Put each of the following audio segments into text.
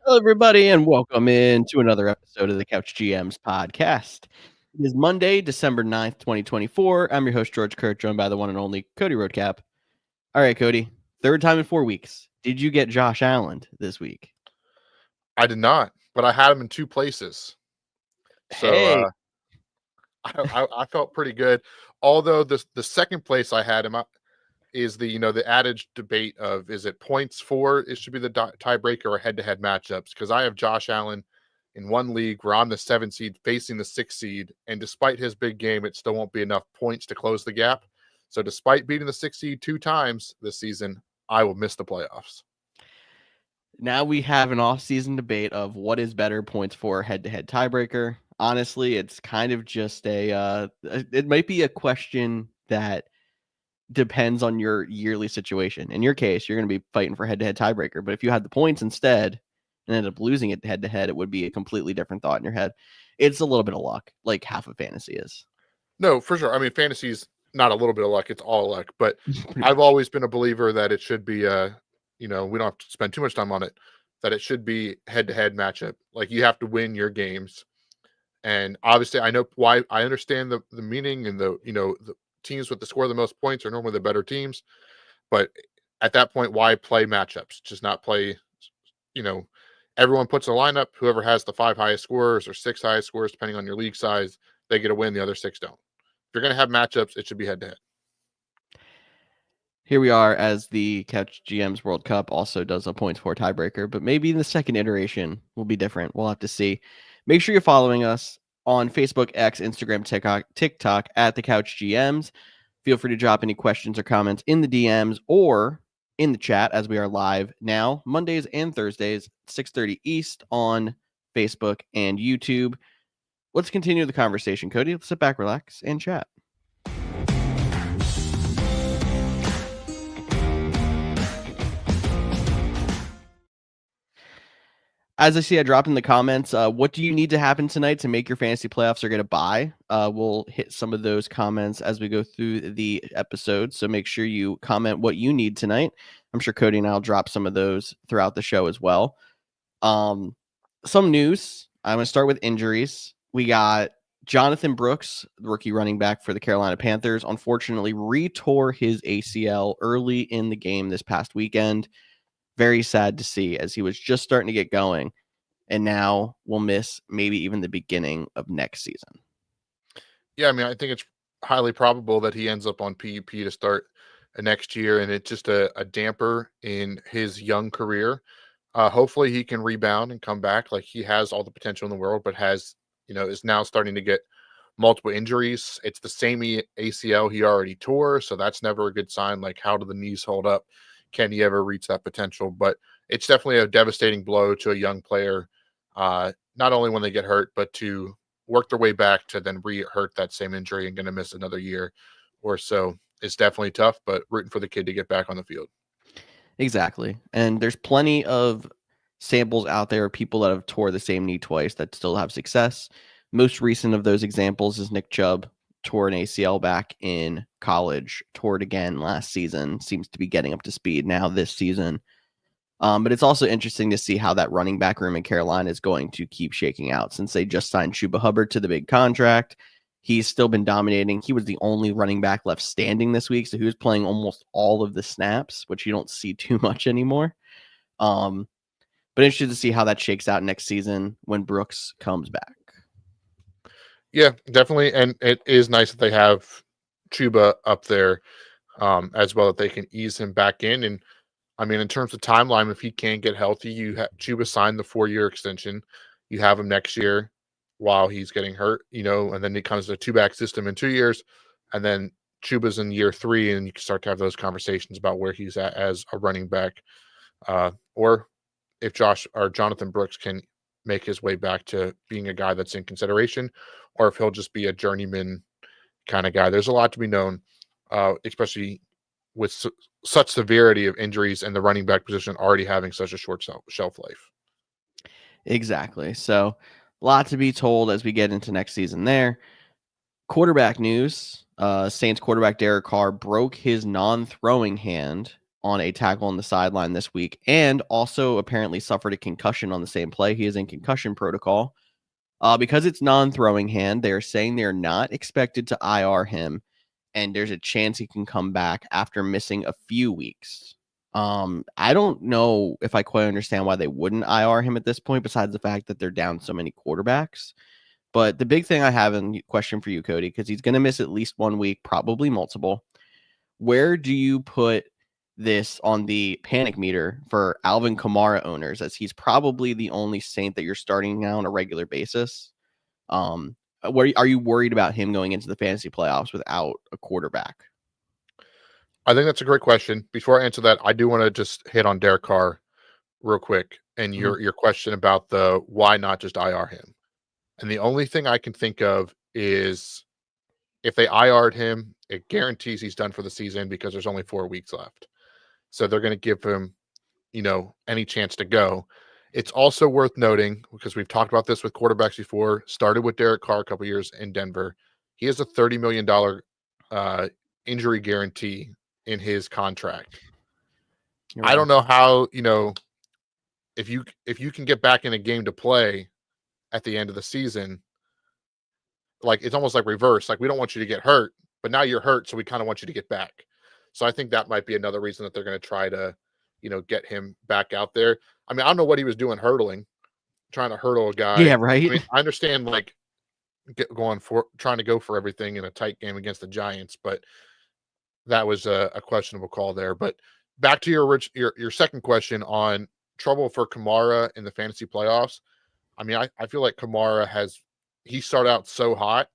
Hello, everybody, and welcome in to another episode of the Couch GMs podcast. It is Monday, December 9th, 2024. I'm your host, George Kurt, joined by the one and only Cody Roadcap. All right, Cody, third time in 4 weeks. Did you get Josh Allen this week? I did not, but I had him in two places. So Hey, I felt pretty good. Although the second place I had him up is the adage debate of, is it points for it should be the tiebreaker or head-to-head matchups, because I have Josh Allen in one league where I'm the 7 seed facing the 6 seed, and despite his big game, it still won't be enough points to close the gap. So despite beating the 6 seed 2 times this season, I will miss the playoffs. now we have an off-season debate of what is better, points for head-to-head tiebreaker. Honestly, it's kind of just it might be a question that depends on your yearly situation. In your case, you're going to be fighting for head-to-head tiebreaker, but if you had the points instead and ended up losing it head-to-head, it would be a completely different thought in your head. It's a little bit of luck, like half of fantasy is. No, for sure. I mean, fantasy's not a little bit of luck; it's all luck. But Pretty I've much. always been a believer that it should be, we don't have to spend too much time on it. That it should be head-to-head matchup. Like, you have to win your games, and obviously, I know why. I understand the meaning, and the teams with the score the most points are normally the better teams. But at that point, why play matchups? Just not play. You know, Everyone puts a lineup. Whoever has the 5 highest scorers or 6 highest scorers, depending on your league size, they get a win. The other 6 don't. If you're going to have matchups, it should be head to head. Here we are as the Couch GMs World Cup also does a points for tiebreaker, but maybe the second iteration will be different. We'll have to see. Make sure you're following us on Facebook, X, Instagram, TikTok at the Couch GMs. Feel free to drop any questions or comments in the DMs or in the chat, as we are live now, Mondays and Thursdays, 6:30 East on Facebook and YouTube. Let's continue the conversation, Cody. Let's sit back, relax, and chat. As I see, I dropped in the comments, what do you need to happen tonight to make your fantasy playoffs or get a bye? We'll hit some of those comments as we go through the episode. So make sure you comment what you need tonight. I'm sure Cody and I'll drop some of those throughout the show as well. Some news. I'm going to start with injuries. We got Jonathan Brooks, the rookie running back for the Carolina Panthers, unfortunately retore his ACL early in the game this past weekend. Very sad to see, as he was just starting to get going, and now we'll miss maybe even the beginning of next season. Yeah, I mean, I think it's highly probable that he ends up on PUP to start next year, and it's just a damper in his young career. Hopefully, he can rebound and come back. Like, he has all the potential in the world, but is now starting to get multiple injuries. It's the same ACL he already tore, so that's never a good sign. Like, how do the knees hold up? Can he ever reach that potential? But it's definitely a devastating blow to a young player, not only when they get hurt, but to work their way back to then re-hurt that same injury and going to miss another year or so. It's definitely tough, but rooting for the kid to get back on the field. Exactly. And there's plenty of samples out there of people that have tore the same knee twice that still have success. Most recent of those examples is Nick Chubb, tore an ACL back in college, tore it again last season, seems to be getting up to speed now this season. But it's also interesting to see how that running back room in Carolina is going to keep shaking out, since they just signed Chuba Hubbard to the big contract. He's still been dominating. He was the only running back left standing this week, so he was playing almost all of the snaps, which you don't see too much anymore. But interested to see how that shakes out next season when Brooks comes back. Yeah, definitely. And it is nice that they have Chuba up there as well, that they can ease him back in. And I mean, in terms of timeline, if he can get healthy, you have Chuba signed the 4-year extension. You have him next year while he's getting hurt, and then he comes to a 2-back system in 2 years. And then Chuba's in year 3, and you can start to have those conversations about where he's at as a running back. Or if Jonathan Brooks can make his way back to being a guy that's in consideration, or if he'll just be a journeyman kind of guy. There's a lot to be known, especially with such severity of injuries and the running back position already having such a short shelf life. Exactly. So a lot to be told as we get into next season there. Quarterback news. Saints quarterback Derek Carr broke his non-throwing hand on a tackle on the sideline this week, and also apparently suffered a concussion on the same play. He is in concussion protocol. Because it's non-throwing hand, they're saying they're not expected to IR him, and there's a chance he can come back after missing a few weeks. I don't know if I quite understand why they wouldn't IR him at this point, besides the fact that they're down so many quarterbacks. But the big thing I have in question for you, Cody, because he's going to miss at least 1 week, probably multiple. Where do you put this on the panic meter for Alvin Kamara owners, as he's probably the only Saint that you're starting now on a regular basis? Where are you worried about him going into the fantasy playoffs without a quarterback? I think that's a great question. Before I answer that, I do want to just hit on Derek Carr real quick and your question about the why not just IR him. And the only thing I can think of is if they IR'd him, it guarantees he's done for the season because there's only 4 weeks left. So they're going to give him, any chance to go. It's also worth noting, because we've talked about this with quarterbacks before, started with Derek Carr a couple years in Denver. He has a $30 million injury guarantee in his contract. I don't know how, if you can get back in a game to play at the end of the season, like it's almost like reverse. Like we don't want you to get hurt, but now you're hurt, so we kind of want you to get back. So I think that might be another reason that they're going to try to, get him back out there. I mean, I don't know what he was doing trying to hurdle a guy. Yeah, right. I mean, I understand like trying to go for everything in a tight game against the Giants, but that was a questionable call there. But back to your second question on trouble for Kamara in the fantasy playoffs. I mean, I feel like Kamara he started out so hot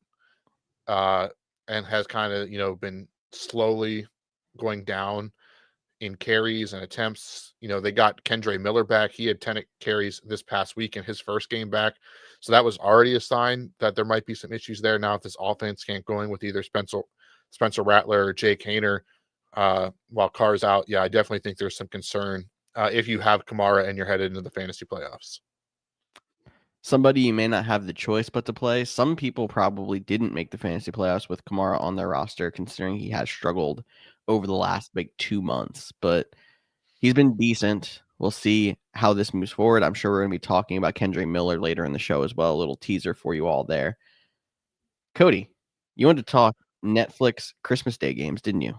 and has kind of, been slowly going down in carries and attempts. They got Kendre Miller back. He had 10 carries this past week in his first game back. So that was already a sign that there might be some issues there now if this offense can't go in with either Spencer Rattler or Jake Haener while Carr's out. Yeah, I definitely think there's some concern if you have Kamara and you're headed into the fantasy playoffs. Somebody you may not have the choice but to play. Some people probably didn't make the fantasy playoffs with Kamara on their roster, considering he has struggled over the last 2 months. But he's been decent. We'll see how this moves forward. I'm sure we're going to be talking about Kendre Miller later in the show as well. A little teaser for you all there. Cody, you wanted to talk Netflix Christmas Day games, didn't you?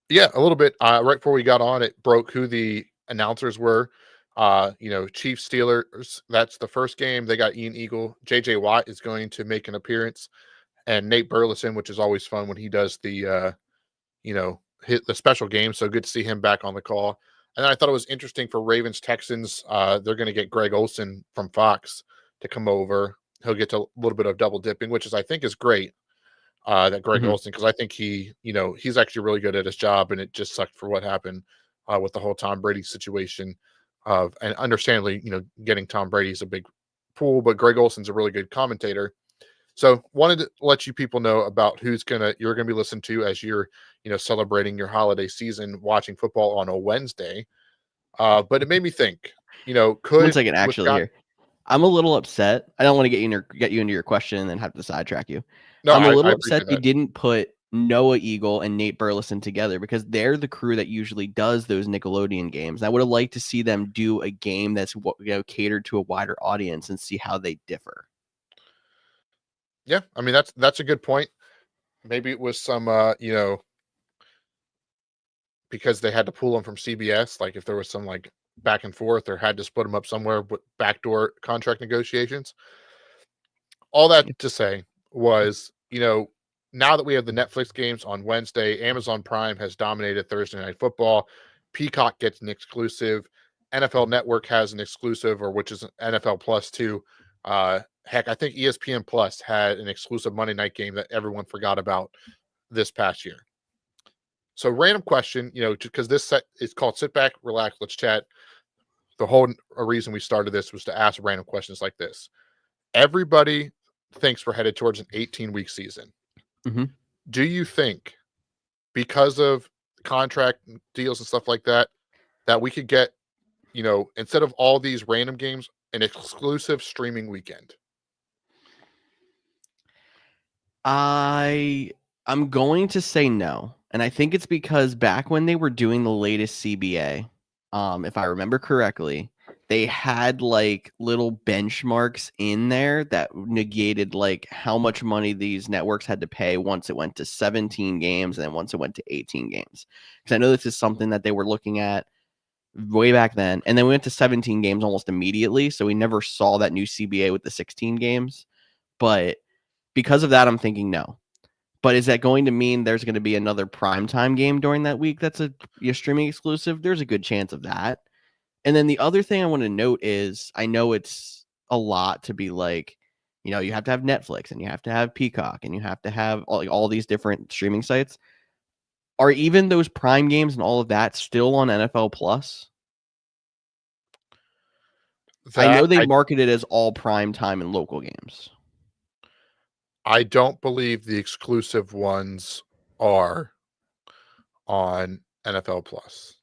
Yeah, a little bit. Right before we got on, it broke who the announcers were. Chiefs Steelers, that's the first game. They got Ian Eagle. JJ Watt is going to make an appearance, and Nate Burleson, which is always fun when he does the hit the special game. So good to see him back on the call. And then I thought it was interesting for Ravens Texans. They're going to get Greg Olsen from Fox to come over. He'll get to a little bit of double dipping, which I think is great. That Greg Olsen, because I think he's actually really good at his job, and it just sucked for what happened with the whole Tom Brady situation. And understandably, getting Tom Brady is a big pool, but Greg Olsen's a really good commentator. So wanted to let you people know about you're gonna be listening to as you're celebrating your holiday season, watching football on a Wednesday. But it made me think, could 1 second, actually, here. I'm a little upset. I don't want to get you into your question and then have to sidetrack you. No, I'm a little I upset they didn't put Noah Eagle and Nate Burleson together, because they're the crew that usually does those Nickelodeon games. I would have liked to see them do a game that's catered to a wider audience and see how they differ. Yeah, I mean that's a good point. Maybe it was some because they had to pull them from CBS, like if there was some like back and forth or had to split them up somewhere with backdoor contract negotiations. All that to say was, now that we have the Netflix games on Wednesday, Amazon Prime has dominated Thursday Night Football. Peacock gets an exclusive. NFL Network has an exclusive, which is NFL Plus too. Heck, I think ESPN Plus had an exclusive Monday night game that everyone forgot about this past year. So random question, because this set is called Sit Back, Relax, Let's Chat. The whole reason we started this was to ask random questions like this. Everybody thinks we're headed towards an 18-week season. Mm-hmm. Do you think, because of contract deals and stuff like that, that we could get, instead of all these random games, an exclusive streaming weekend? I'm going to say no. And I think it's because back when they were doing the latest CBA, if I remember correctly, they had like little benchmarks in there that negated like how much money these networks had to pay once it went to 17 games and then once it went to 18 games. Because I know this is something that they were looking at way back then. And then we went to 17 games almost immediately. So we never saw that new CBA with the 16 games. But because of that, I'm thinking no. But is that going to mean there's going to be another primetime game during that week that's a streaming exclusive? There's a good chance of that. And then the other thing I want to note is I know it's a lot to be like, you know, you have to have Netflix and you have to have Peacock and you have to have all these different streaming sites. Are even those Prime games and all of that still on NFL Plus? I know they market it as all prime time and local games. I don't believe the exclusive ones are on NFL Plus.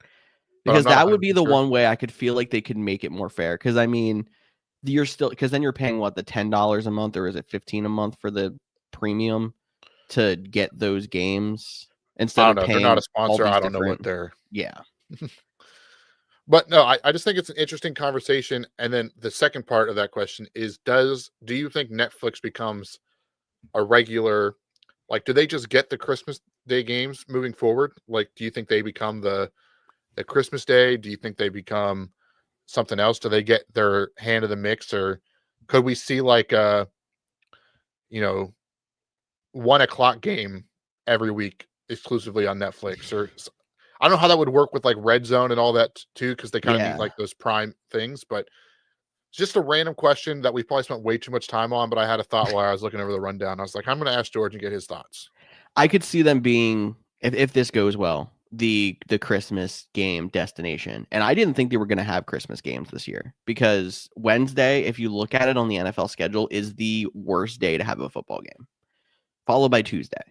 Because that would be the one way I could feel like they could make it more fair. Because I mean, you're still because then you're paying what, the $10 a month, or is it 15 a month for the premium to get those games instead of paying? They're not a sponsor. I don't know what they're. Yeah. But no, I just think it's an interesting conversation. And then the second part of that question is, do you think Netflix becomes a regular, like, do they just get the Christmas Day games moving forward? Like, do you think they become the Christmas Day? Do you think they become something else? Do they get their hand in the mix, or could we see like a, 1:00 game every week exclusively on Netflix? Or I don't know how that would work with like Red Zone and all that too, because they kind of need like those prime things. But just a random question that we probably spent way too much time on, but I had a thought while I was looking over the rundown. I was like, I'm going to ask George and get his thoughts. I could see them being, if this goes well, the Christmas game destination. And I didn't think they were going to have Christmas games this year because Wednesday, if you look at it on the NFL schedule, is the worst day to have a football game, followed by Tuesday.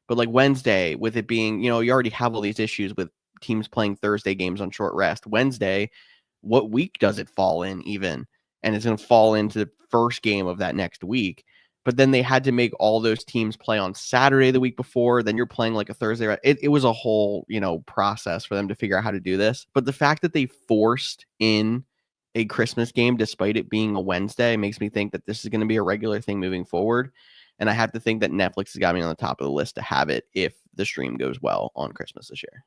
But like Wednesday, with it being, you already have all these issues with teams playing Thursday games on short rest. Wednesday, what week does it fall in even? And it's going to fall into the first game of that next week. But then they had to make all those teams play on Saturday the week before. Then you're playing like a Thursday. It was a whole, process for them to figure out how to do this. But the fact that they forced in a Christmas game, despite it being a Wednesday, makes me think that this is going to be a regular thing moving forward. And I have to think that Netflix has got me on the top of the list to have it if the stream goes well on Christmas this year.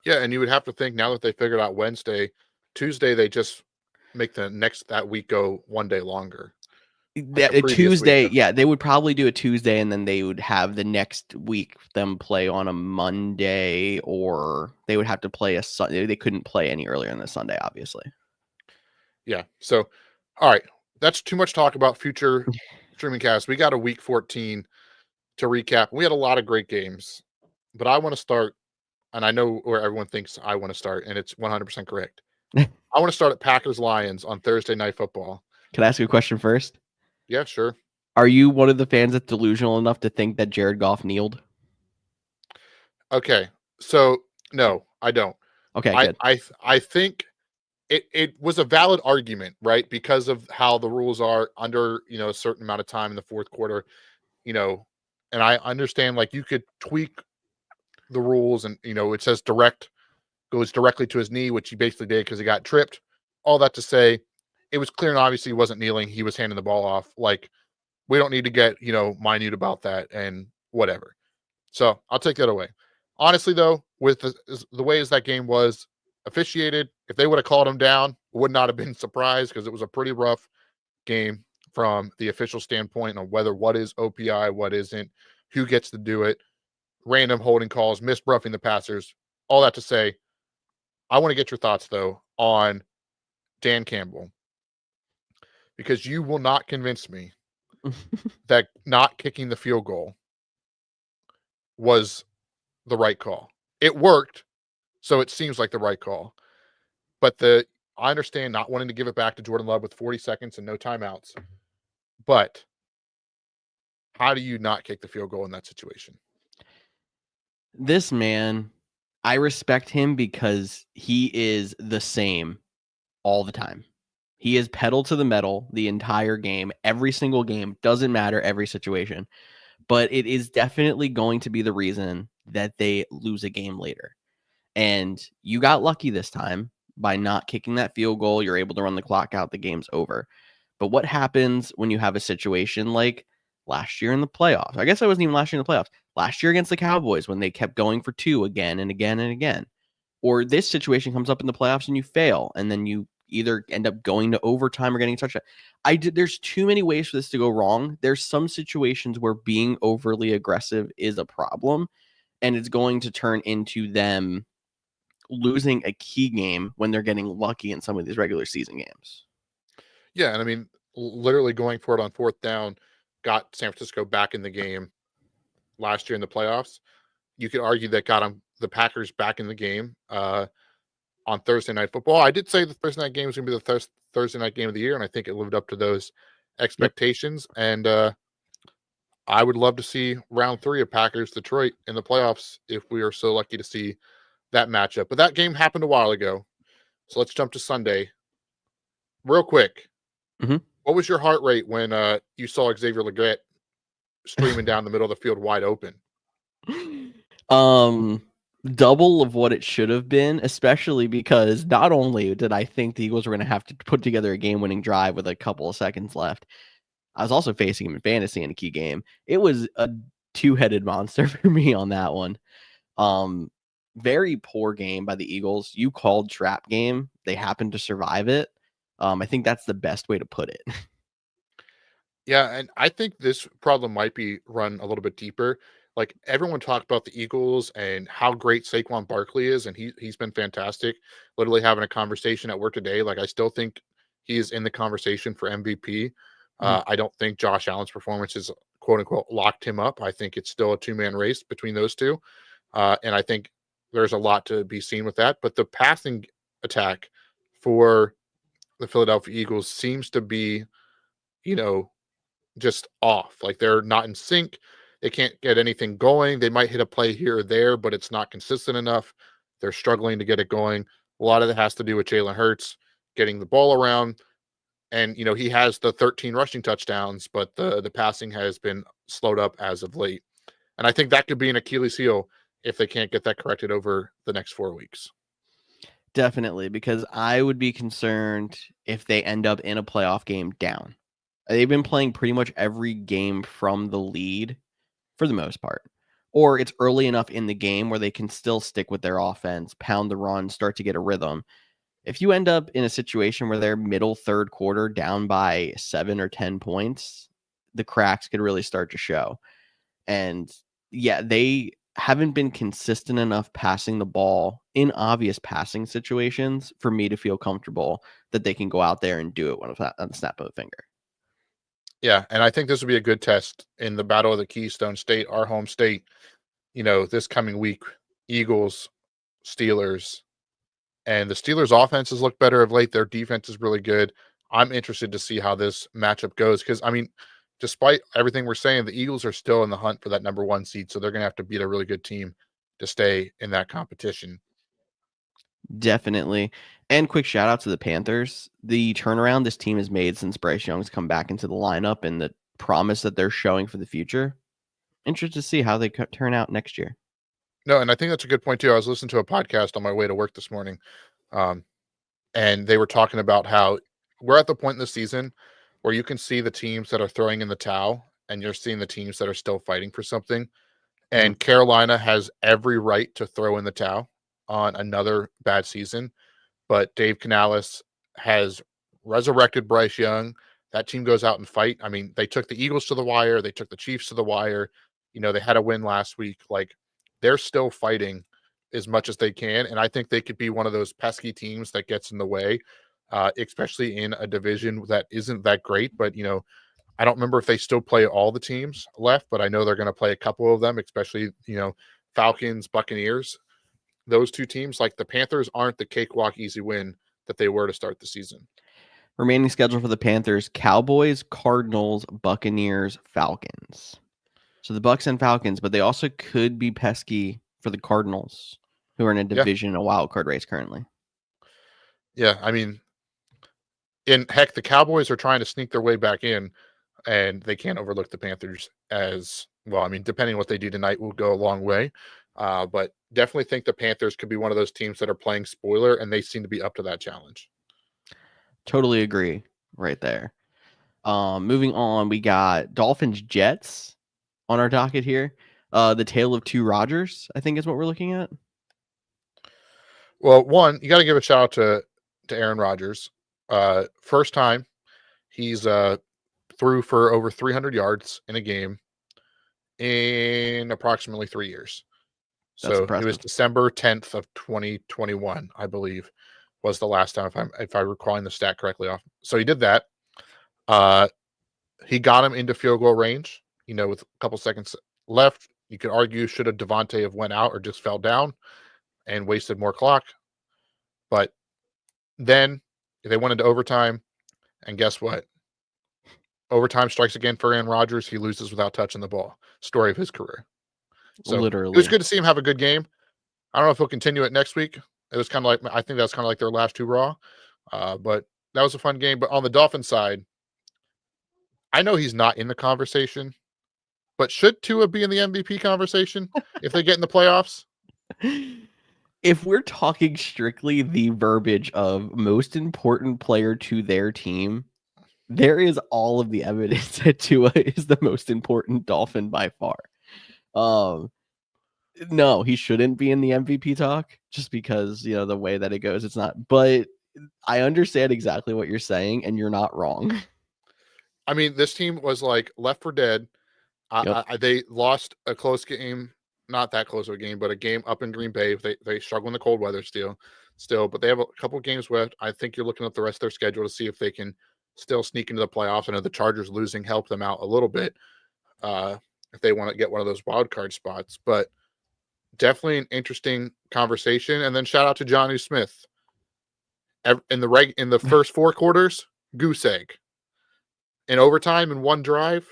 Yeah, and you would have to think now that they figured out Tuesday, they just make that week go one day longer. A Tuesday, they would probably do a Tuesday, and then they would have the next week them play on a Monday, or they would have to play a Sunday. They couldn't play any earlier than the Sunday, obviously. Yeah. So, all right, that's too much talk about future streaming casts. We got a week 14 to recap. We had a lot of great games, but I want to start, and I know where everyone thinks I want to start, and it's 100% correct. I want to start at Packers-Lions on Thursday Night Football. Can I ask you a question first? Yeah, sure. Are you one of the fans that's delusional enough to think that Jared Goff kneeled? Okay, so no, I don't. Okay, good. I think it was a valid argument, right? Because of how the rules are under, a certain amount of time in the fourth quarter, and I understand like you could tweak the rules and, it says goes directly to his knee, which he basically did because he got tripped. All that to say, it was clear and obvious he wasn't kneeling. He was handing the ball off. Like, we don't need to get, minute about that and whatever. So I'll take that away. Honestly, though, with the ways that game was officiated, if they would have called him down, would not have been surprised because it was a pretty rough game from the official standpoint on what is OPI, what isn't, who gets to do it, random holding calls, misbruffing the passers. All that to say, I want to get your thoughts, though, on Dan Campbell, because you will not convince me that not kicking the field goal was the right call. It worked, so it seems like the right call. But I understand not wanting to give it back to Jordan Love with 40 seconds and no timeouts. But how do you not kick the field goal in that situation? This man, I respect him because he is the same all the time. He is pedal to the metal the entire game, every single game, doesn't matter, every situation. But it is definitely going to be the reason that they lose a game later. And you got lucky this time by not kicking that field goal. You're able to run the clock out. The game's over. But what happens when you have a situation like last year in the playoffs? I guess I wasn't even last year in the playoffs. Last year against the Cowboys when they kept going for 2 again and again and again. Or this situation comes up in the playoffs and you fail, and then you either end up going to overtime or getting a touchdown. There's too many ways for this to go wrong. There's some situations where being overly aggressive is a problem, and it's going to turn into them losing a key game when they're getting lucky in some of these regular season games. Yeah, and I mean, literally going for it on 4th down got San Francisco back in the game last year in the playoffs. You could argue that got the Packers back in the game on Thursday Night Football. I did say the Thursday night game was going to be the Thursday night game of the year, and I think it lived up to those expectations. Yep. And I would love to see round 3 of Packers Detroit in the playoffs if we are so lucky to see that matchup. But that game happened a while ago, so let's jump to Sunday real quick. Mm-hmm. What was your heart rate when you saw Xavier Legette streaming down the middle of the field wide open? Double of what it should have been, especially because not only did I think the Eagles were going to have to put together a game-winning drive with a couple of seconds left, I was also facing him in fantasy in a key game. It was a 2-headed monster for me on that one. Very poor game by the Eagles. You called trap game. They happened to survive it. I think that's the best way to put it. Yeah, and I think this problem might be run a little bit deeper. Like, everyone talked about the Eagles and how great Saquon Barkley is, and he's been fantastic. Literally having a conversation at work today. Like, I still think he is in the conversation for MVP. I don't think Josh Allen's performance is quote unquote locked him up. I think it's still a 2-man race between those two. And I think there's a lot to be seen with that. But the passing attack for the Philadelphia Eagles seems to be, just off. Like, they're not in sync. They can't get anything going. They might hit a play here or there, but it's not consistent enough. They're struggling to get it going. A lot of it has to do with Jalen Hurts getting the ball around. And, he has the 13 rushing touchdowns, but the passing has been slowed up as of late. And I think that could be an Achilles heel if they can't get that corrected over the next 4 weeks. Definitely, because I would be concerned if they end up in a playoff game down. They've been playing pretty much every game from the lead for the most part. Or it's early enough in the game where they can still stick with their offense, pound the run, start to get a rhythm. If you end up in a situation where they're middle third quarter down by 7 or 10 points, the cracks could really start to show. And yeah, they haven't been consistent enough passing the ball in obvious passing situations for me to feel comfortable that they can go out there and do it on the snap of a finger. Yeah, and I think this would be a good test in the Battle of the Keystone State, our home state, this coming week. Eagles, Steelers, and the Steelers' offenses look better of late. Their defense is really good. I'm interested to see how this matchup goes because, despite everything we're saying, the Eagles are still in the hunt for that number 1 seed, so they're going to have to beat a really good team to stay in that competition. Definitely. And quick shout out to the Panthers. The turnaround this team has made since Bryce Young's come back into the lineup and the promise that they're showing for the future. Interested to see how they turn out next year. No, and I think that's a good point too. I was listening to a podcast on my way to work this morning, and they were talking about how we're at the point in the season where you can see the teams that are throwing in the towel and you're seeing the teams that are still fighting for something. And Carolina has every right to throw in the towel on another bad season. But Dave Canales has resurrected Bryce Young. That team goes out and fight. They took the Eagles to the wire. They took the Chiefs to the wire. They had a win last week. Like, they're still fighting as much as they can. And I think they could be one of those pesky teams that gets in the way, especially in a division that isn't that great. But, I don't remember if they still play all the teams left, but I know they're going to play a couple of them, especially, Falcons, Buccaneers. Those two teams, like the Panthers, aren't the cakewalk easy win that they were to start the season. Remaining schedule for the Panthers: Cowboys, Cardinals, Buccaneers, Falcons. So the Bucs and Falcons, but they also could be pesky for the Cardinals, who are in a division, a wild card race currently. Yeah, heck, the Cowboys are trying to sneak their way back in, and they can't overlook the Panthers as well. Depending on what they do tonight will go a long way. But definitely think the Panthers could be one of those teams that are playing spoiler, and they seem to be up to that challenge. Totally agree right there. Moving on, we got Dolphins Jets on our docket here. The Tale of Two Rodgers, I think is what we're looking at. Well, one, you got to give a shout out to Aaron Rodgers. First time he's threw for over 300 yards in a game in approximately 3 years. That's So it was impressive. December 10th of 2021, I believe, was the last time if I'm recalling the stat correctly off. So he did that. He got him into field goal range, with a couple seconds left. You could argue should have Devontae have went out or just fell down and wasted more clock. But then they went into overtime, and guess what? Overtime strikes again for Aaron Rodgers. He loses without touching the ball. Story of his career. So Literally. it was good to see him have a good game. I don't know if he'll continue it next week. It was kind of like, I think that's kind of like their last two Raw. But that was a fun game. But on the Dolphins side, I know he's not in the conversation, but should Tua be in the MVP conversation if they get in the playoffs? If we're talking strictly the verbiage of most important player to their team, there is all of the evidence that Tua is the most important Dolphin by far. No, he shouldn't be in the MVP talk just because, the way that it goes, it's not. But I understand exactly what you're saying, and you're not wrong. I mean, this team was like left for dead. Yep. They lost a close game, not that close of a game, but a game up in Green Bay. They struggle in the cold weather still, but they have a couple games left. I think you're looking at the rest of their schedule to see if they can still sneak into the playoffs. I know the Chargers losing helped them out a little bit if they want to get one of those wild card spots, but definitely an interesting conversation. And then shout out to Jonnu Smith in the first 4 quarters, goose egg. In overtime in one drive,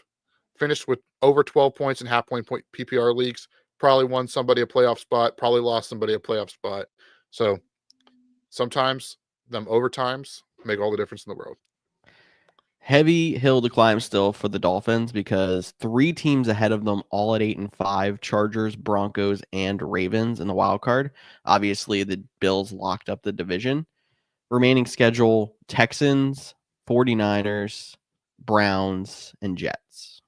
finished with over 12 points in half-point PPR leagues, probably won somebody a playoff spot, probably lost somebody a playoff spot. So sometimes them overtimes make all the difference in the world. Heavy hill to climb still for the Dolphins because 3 teams ahead of them, all at 8-5, Chargers, Broncos, and Ravens in the wild card. Obviously, the Bills locked up the division. Remaining schedule, Texans, 49ers, Browns, and Jets.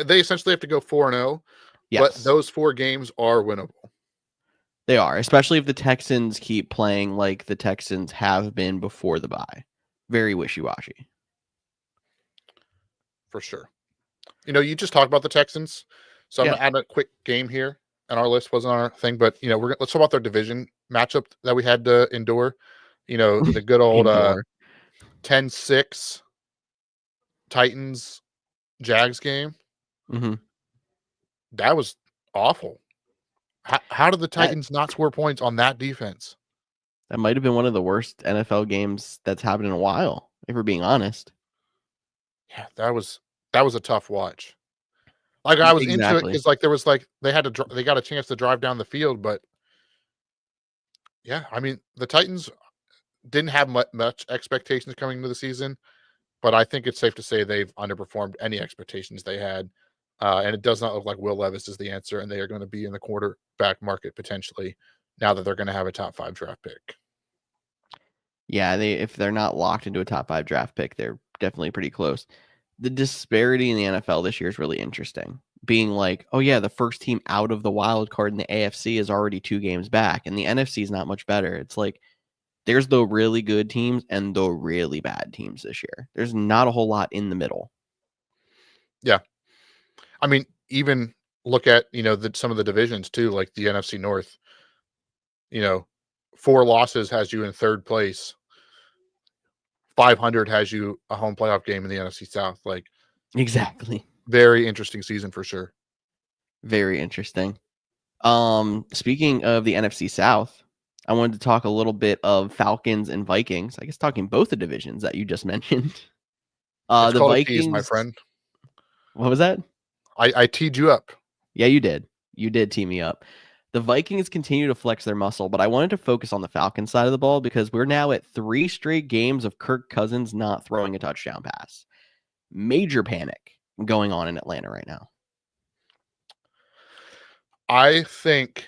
They essentially have to go 4-0, but Yes, those 4 games are winnable. they are, especially if the Texans keep playing like the Texans have been before the bye. Very wishy-washy. For sure. You just talked about the Texans, so I'm Yeah. going to add a quick game here. And our list wasn't our thing, but let's talk about their division matchup that we had to endure. The good old Indoor. 10-6 Titans Jags game. Mm-hmm. That was awful. How did the That Titans not score points on that defense? that might have been one of the worst NFL games that's happened in a while, if we're being honest. Yeah, that was a tough watch. Like I was into it Exactly. because they got a chance to drive down the field, but yeah, I mean the Titans didn't have much expectations coming into the season, but I think it's safe to say they've underperformed any expectations they had. And it does not look like Will Levis is the answer, and they are going to be in the quarterback market potentially now that they're going to have a top 5 draft pick. Yeah, if they're not locked into a top 5 draft pick, they're definitely pretty close. The disparity in the NFL this year is really interesting. Being like, oh yeah, the first team out of the wild card in the AFC is already 2 games back, and the NFC is not much better. It's like there's the really good teams and the really bad teams this year. There's not a whole lot in the middle. Yeah. I mean, even look at, some of the divisions too, like the NFC North. 4 losses has you in 3rd place. 500 has you a home playoff game in the NFC South. Like, Exactly. very interesting season for sure. Very interesting. Speaking of the NFC South, I wanted to talk a little bit of Falcons and Vikings. I guess talking both the divisions that you just mentioned. It's The called a tease, my Vikings. friend. What was that? I teed you up. Yeah, you did. You did tee me up. The Vikings continue to flex their muscle, but I wanted to focus on the Falcons side of the ball because we're now at 3 straight games of Kirk Cousins not throwing a touchdown pass. Major panic going on in Atlanta right now. I think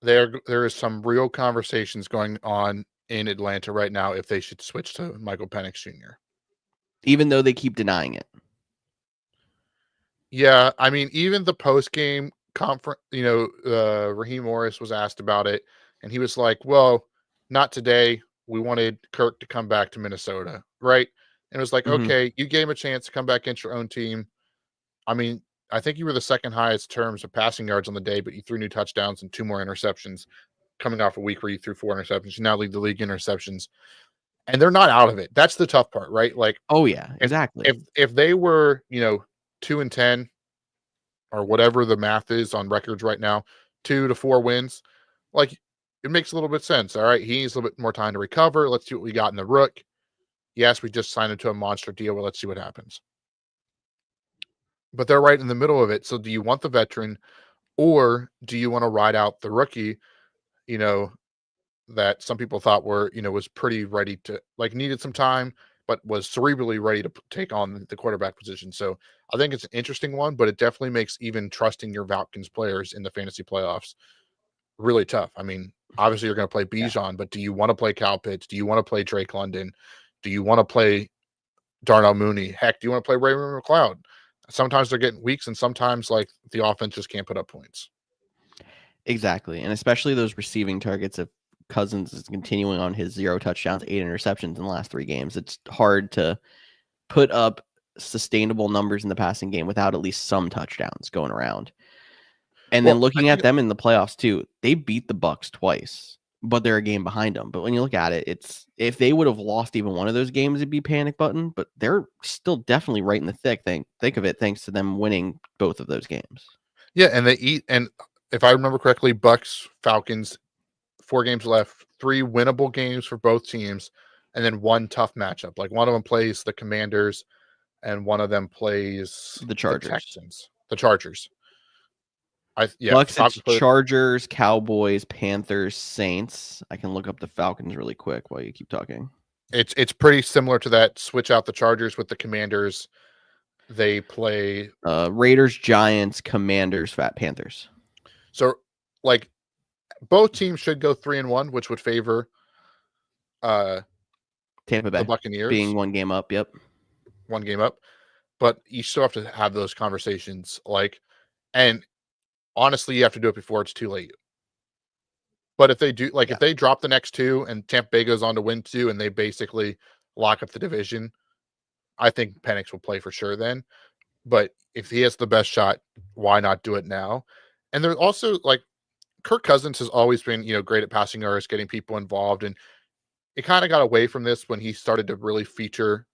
there is some real conversations going on in Atlanta right now if they should switch to Michael Penix Jr. Even though they keep denying it. Yeah, I mean, even the post game conference, Raheem Morris was asked about it, and he was like, "Well, not today. We wanted Kirk to come back to Minnesota, right?" And it was like, Mhm. "Okay, you gave him a chance to come back into your own team. I mean, I think you were the second highest terms of passing yards on the day, but you threw 2 touchdowns and 2 more interceptions coming off a week where you threw 4 interceptions. You now lead the league in interceptions, and they're not out of it. That's the tough part, right? Like, Oh, yeah, if exactly. if they were, 2-10 or whatever the math is on records right now, 2 to 4 wins, like, it makes a little bit of sense. All right, he needs a little bit more time to recover. Let's see what we got in the rook. Yes, we just signed him to a monster deal. Well, let's see what happens. But they're right in the middle of it. So do you want the veteran or do you want to ride out the rookie, you know, that some people thought was pretty ready to needed some time, but was cerebrally ready to take on the quarterback position. So I think it's an interesting one, but it definitely makes even trusting your Falcons players in the fantasy playoffs really tough. I mean, obviously you're going to play Yeah. Bijan, but do you want to play Kyle Pitts? Do you want to play Drake London? Do you want to play Darnell Mooney? Heck, do you want to play Raymond McLeod? Sometimes they're getting weeks, and sometimes the offense just can't put up points. Exactly, and especially those receiving targets. If Cousins is continuing on his 0 touchdowns, 8 interceptions in the last 3 games, it's hard to put up sustainable numbers in the passing game without at least some touchdowns going around. And then Well, I looking at think them in the playoffs too, they beat the Bucks twice, but they're a game behind them. But when you look at it, it's if they would have lost even one of those games, it'd be panic button. But they're still definitely right in the thick of it, thanks to them winning both of those games. yeah, and and if I remember correctly, Bucks, Falcons, 4 games left, 3 winnable games for both teams, and then 1 tough matchup. Like one of them plays the Commanders and one of them plays The the Chargers. Texans, the Chargers. The Bucks, it's Falcons play. Chargers, Cowboys, Panthers, Saints. I can look up the Falcons really quick while you keep talking. It's pretty similar to that. Switch out the Chargers with the Commanders. They play Raiders, Giants, Commanders, Fat Panthers. so like both teams should go 3-1, which would favor Tampa the Bay Buccaneers, being 1 game up. Yep. 1 game up. But you still have to have those conversations. And honestly, you have to do it before it's too late. But if they do, if they drop the next 2 and Tampa Bay goes on to win 2 and they basically lock up the division, I think Penix will play for sure then. But if he has the best shot, why not do it now? And there's also Kirk Cousins has always been, great at passing yards, getting people involved. And it kind of got away from this when he started to really feature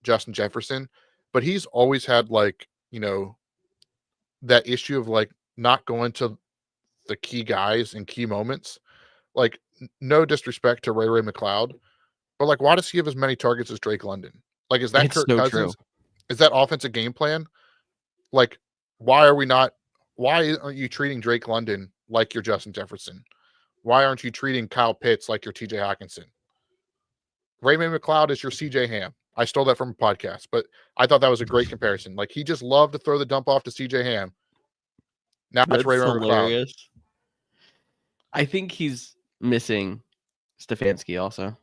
Justin Jefferson. But he's always had that issue of not going to the key guys in key moments. No disrespect to Ray McLeod, but why does he have as many targets as Drake London? Is that It's Kirk so Cousins? true. Is that offensive game plan? Why aren't you treating Drake London like you're Justin Jefferson? Why aren't you treating Kyle Pitts like you're TJ Hawkinson? Raymond McLeod is your CJ Ham. I stole that from a podcast, but I thought that was a great comparison. He just loved to throw the dump off to CJ Ham. Now it's That's Raymond McLeod. hilarious. I think he's missing Stefanski also.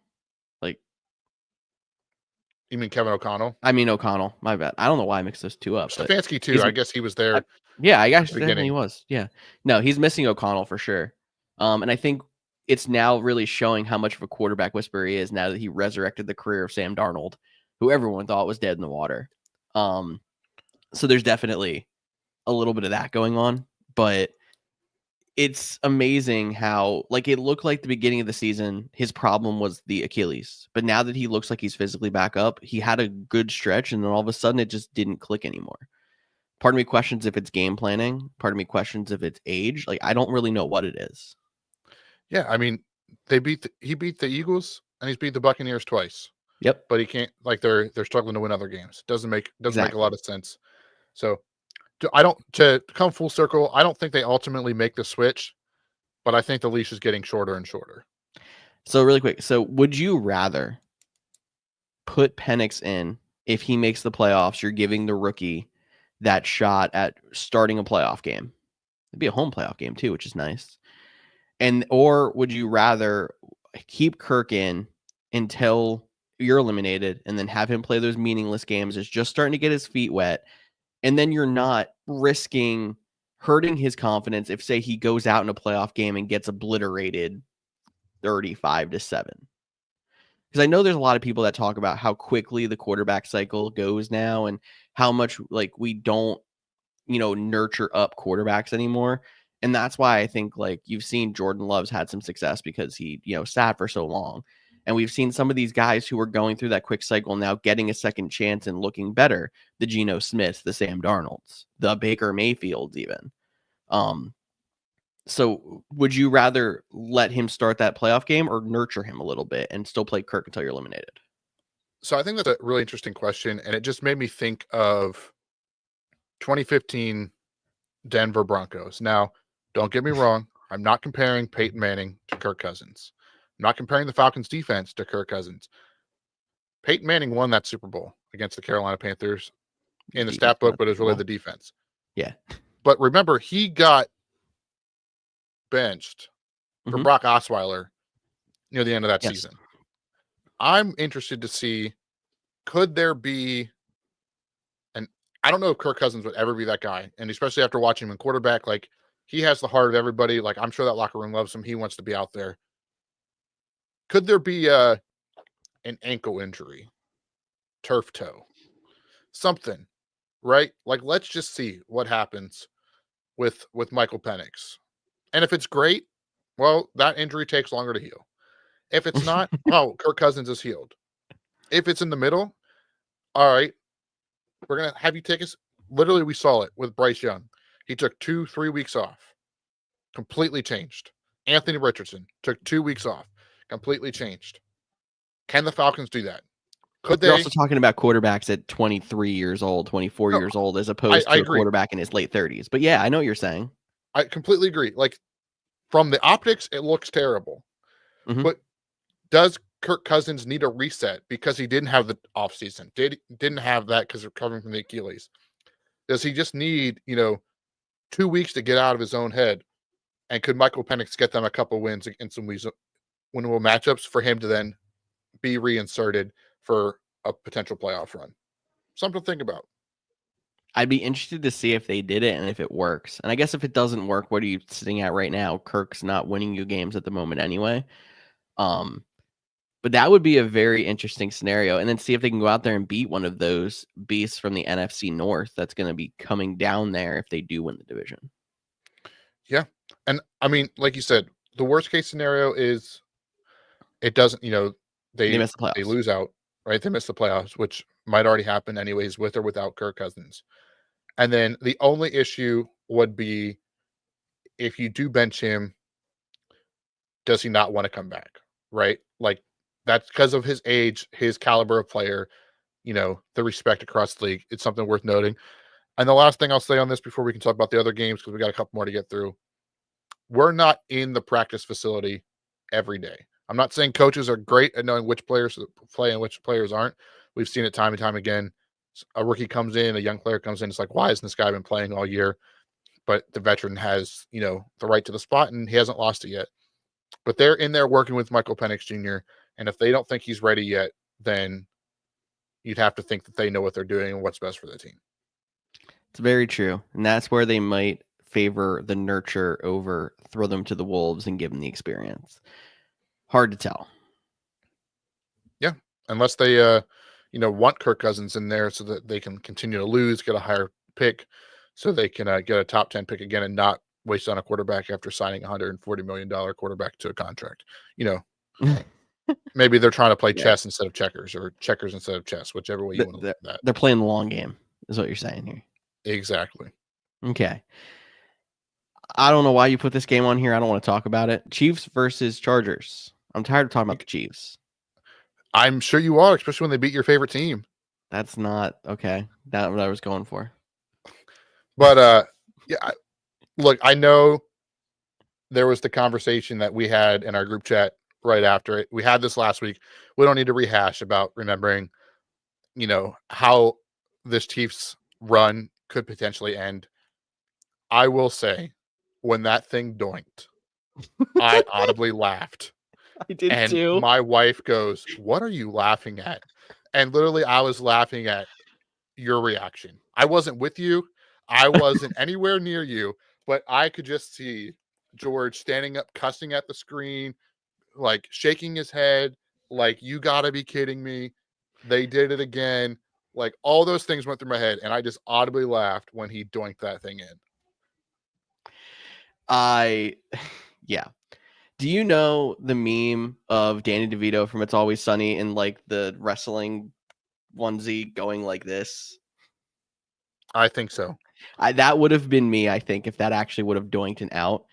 You mean Kevin O'Connell? I mean O'Connell. My bad. I don't know why I mixed those 2 up. But Stefanski too. he's I guess he was there. yeah, I guess the definitely he beginning. was. Yeah. No, he's missing O'Connell for sure. And I think it's now really showing how much of a quarterback whisperer he is now that he resurrected the career of Sam Darnold, who everyone thought was dead in the water. So there's definitely a little bit of that going on, but it's amazing how it looked like the beginning of the season, his problem was the Achilles, but now that he looks like he's physically back up, he had a good stretch, and then all of a sudden it just didn't click anymore. Part of me questions if it's game planning. Part of me questions if it's age. I don't really know what it is. Yeah, I mean, he beat the Eagles and he's beat the Buccaneers twice. Yep. But he can't they're struggling to win other games. Doesn't make a lot of sense. So to come full circle, I don't think they ultimately make the switch, but I think the leash is getting shorter and shorter. So really quick, would you rather put Penix in if he makes the playoffs? You're giving the rookie that shot at starting a playoff game. It'd be a home playoff game too, which is nice. Or would you rather keep Kirk in until you're eliminated and then have him play those meaningless games as just starting to get his feet wet, and then you're not risking hurting his confidence if, say, he goes out in a playoff game and gets obliterated 35-7? Because I know there's a lot of people that talk about how quickly the quarterback cycle goes now and how much like we don't, nurture up quarterbacks anymore. And that's why I think like you've seen Jordan Love's had some success because he, sat for so long. And we've seen some of these guys who are going through that quick cycle now getting a second chance and looking better. The Geno Smiths, the Sam Darnolds, the Baker Mayfields even. So would you rather let him start that playoff game or nurture him a little bit and still play Kirk until you're eliminated? So I think that's a really interesting question. And it just made me think of 2015 Denver Broncos. Now, don't get me wrong. I'm not comparing Peyton Manning to Kirk Cousins. I'm not comparing the Falcons defense to Kirk Cousins. Peyton Manning won that Super Bowl against the Carolina Panthers in the stat book, but it was really the defense. Yeah. But remember, he got benched for Brock Osweiler near the end of that season. I'm interested to see, could there be, and I don't know if Kirk Cousins would ever be that guy, and especially after watching him in quarterback, like he has the heart of everybody. Like I'm sure that locker room loves him. He wants to be out there. Could there be an ankle injury, turf toe, something, right? Like let's just see what happens with Michael Penix. And if it's great, well, that injury takes longer to heal. If it's not, oh, Kirk Cousins is healed. If it's in the middle, all right, we're going to have you take us. Literally, we saw it with Bryce Young. He took 2-3 weeks off, completely changed. Anthony Richardson took 2 weeks off, completely changed. Can the Falcons do that? Could they? You're also talking about quarterbacks at 23 years old, 24 years old, as opposed to a quarterback in his late 30s. But yeah, I know what you're saying. I completely agree. Like from the optics, it looks terrible. But does Kirk Cousins need a reset because he didn't have the offseason? Didn't have that because of recovering from the Achilles? Does he just need, 2 weeks to get out of his own head? And could Michael Penix get them a couple wins in some winnable matchups for him to then be reinserted for a potential playoff run? Something to think about. I'd be interested to see if they did it and if it works. And I guess if it doesn't work, what are you sitting at right now? Kirk's not winning you games at the moment anyway. But that would be a very interesting scenario. And then see if they can go out there and beat one of those beasts from the NFC North that's going to be coming down there if they do win the division. Yeah. And I mean, like you said, the worst case scenario is it doesn't, they miss the playoffs. They lose out, right? They miss the playoffs, which might already happen anyways, with or without Kirk Cousins. And then the only issue would be if you do bench him, does he not want to come back, right? Like that's because of his age, his caliber of player, the respect across the league. It's something worth noting. And the last thing I'll say on this before we can talk about the other games, because we got a couple more to get through. We're not in the practice facility every day. I'm not saying coaches are great at knowing which players play and which players aren't. We've seen it time and time again. A rookie comes in, a young player comes in. It's like, why hasn't this guy been playing all year? But the veteran has, the right to the spot, and he hasn't lost it yet. But they're in there working with Michael Penix Jr., and if they don't think he's ready yet, then you'd have to think that they know what they're doing and what's best for the team. It's very true. And that's where they might favor the nurture over throw them to the wolves and give them the experience. Hard to tell. Yeah, unless they, want Kirk Cousins in there so that they can continue to lose, get a higher pick, so they can get a top 10 pick again and not waste on a quarterback after signing a $140 million quarterback to a contract. Maybe they're trying to play chess instead of checkers, or checkers instead of chess, whichever way you want to look at that. They're playing the long game, is what you're saying here. Exactly. Okay. I don't know why you put this game on here. I don't want to talk about it. Chiefs versus Chargers. I'm tired of talking about the Chiefs. I'm sure you are, especially when they beat your favorite team. That's not okay. That's what I was going for. But look, I know there was the conversation that we had in our group chat right after it. We had this last week. We don't need to rehash about remembering, how this Chiefs run could potentially end. I will say when that thing doinked, I audibly laughed. I did And too. my wife goes, "What are you laughing at?" And literally, I was laughing at your reaction. I wasn't with you. I wasn't anywhere near you, but I could just see George standing up, cussing at the screen, like shaking his head, like, "You gotta be kidding me. They did it again." Like, all those things went through my head, and I just audibly laughed when he doinked that thing in. Yeah. Do you know the meme of Danny DeVito from It's Always Sunny in like the wrestling onesie going like this? I think so. That would have been me, I think, if that actually would have doinked an out.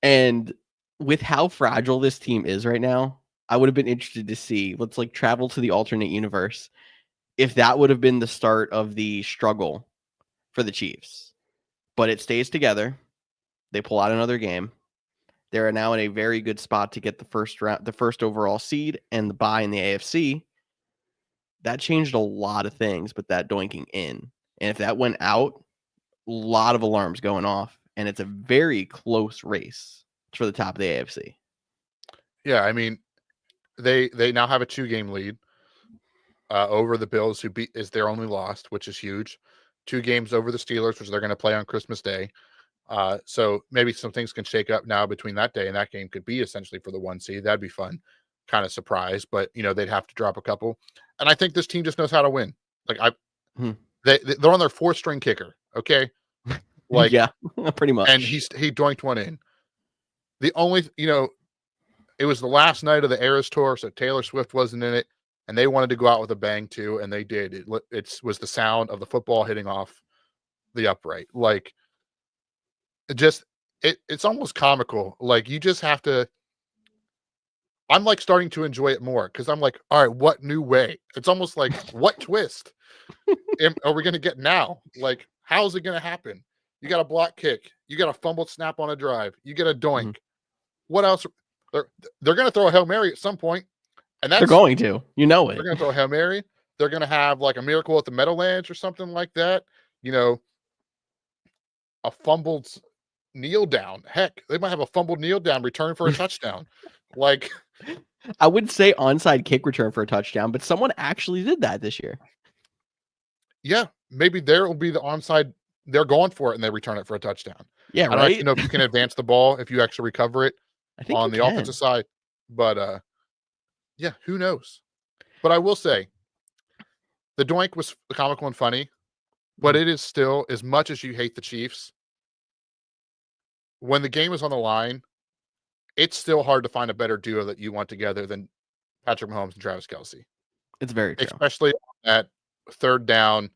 And with how fragile this team is right now, I would have been interested to see. Let's like travel to the alternate universe. If that would have been the start of the struggle for the Chiefs, but it stays together. They pull out another game. They are now in a very good spot to get the first overall seed and the bye in the AFC. That changed a lot of things, but that doinking in. And if that went out, a lot of alarms going off. And it's a very close race for the top of the AFC. Yeah, I mean, they now have a 2-game lead over the Bills, who is their only loss, which is huge. 2 games over the Steelers, which they're going to play on Christmas Day. So maybe some things can shake up now between that day, and that game could be essentially for the 1 seed. That'd be fun, kind of surprise, but they'd have to drop a couple. And I think this team just knows how to win. Like Hmm. they're on their 4th string kicker. Okay, like Yeah, pretty much. and he doinked one in. The only it was the last night of the Eras tour, so Taylor Swift wasn't in it, and they wanted to go out with a bang too, and they did. It was the sound of the football hitting off the upright. Like, it's almost comical. Like, you just have to. I'm like starting to enjoy it more because I'm like, all right, what new way? It's almost like, what twist are we going to get now? Like, how's it going to happen? You got a block kick, you got a fumbled snap on a drive, you get a doink. Mm-hmm. What else? They're going to throw a Hail Mary at some point, and they're going to, it. They're going to throw a Hail Mary. They're going to have like a miracle at the Meadowlands or something like that. A fumbled kneel down. Heck, they might have a fumbled kneel down return for a touchdown. Like, I would say onside kick return for a touchdown, but someone actually did that this year. Yeah, maybe there will be the onside. They're going for it and they return it for a touchdown. Yeah, I don't actually know if you can advance the ball if you actually recover it on the offensive side, but yeah, who knows? But I will say, the doink was comical and funny, but it is still, as much as you hate the Chiefs, when the game is on the line, it's still hard to find a better duo that you want together than Patrick Mahomes and Travis Kelce. It's very true. Especially at 3rd down,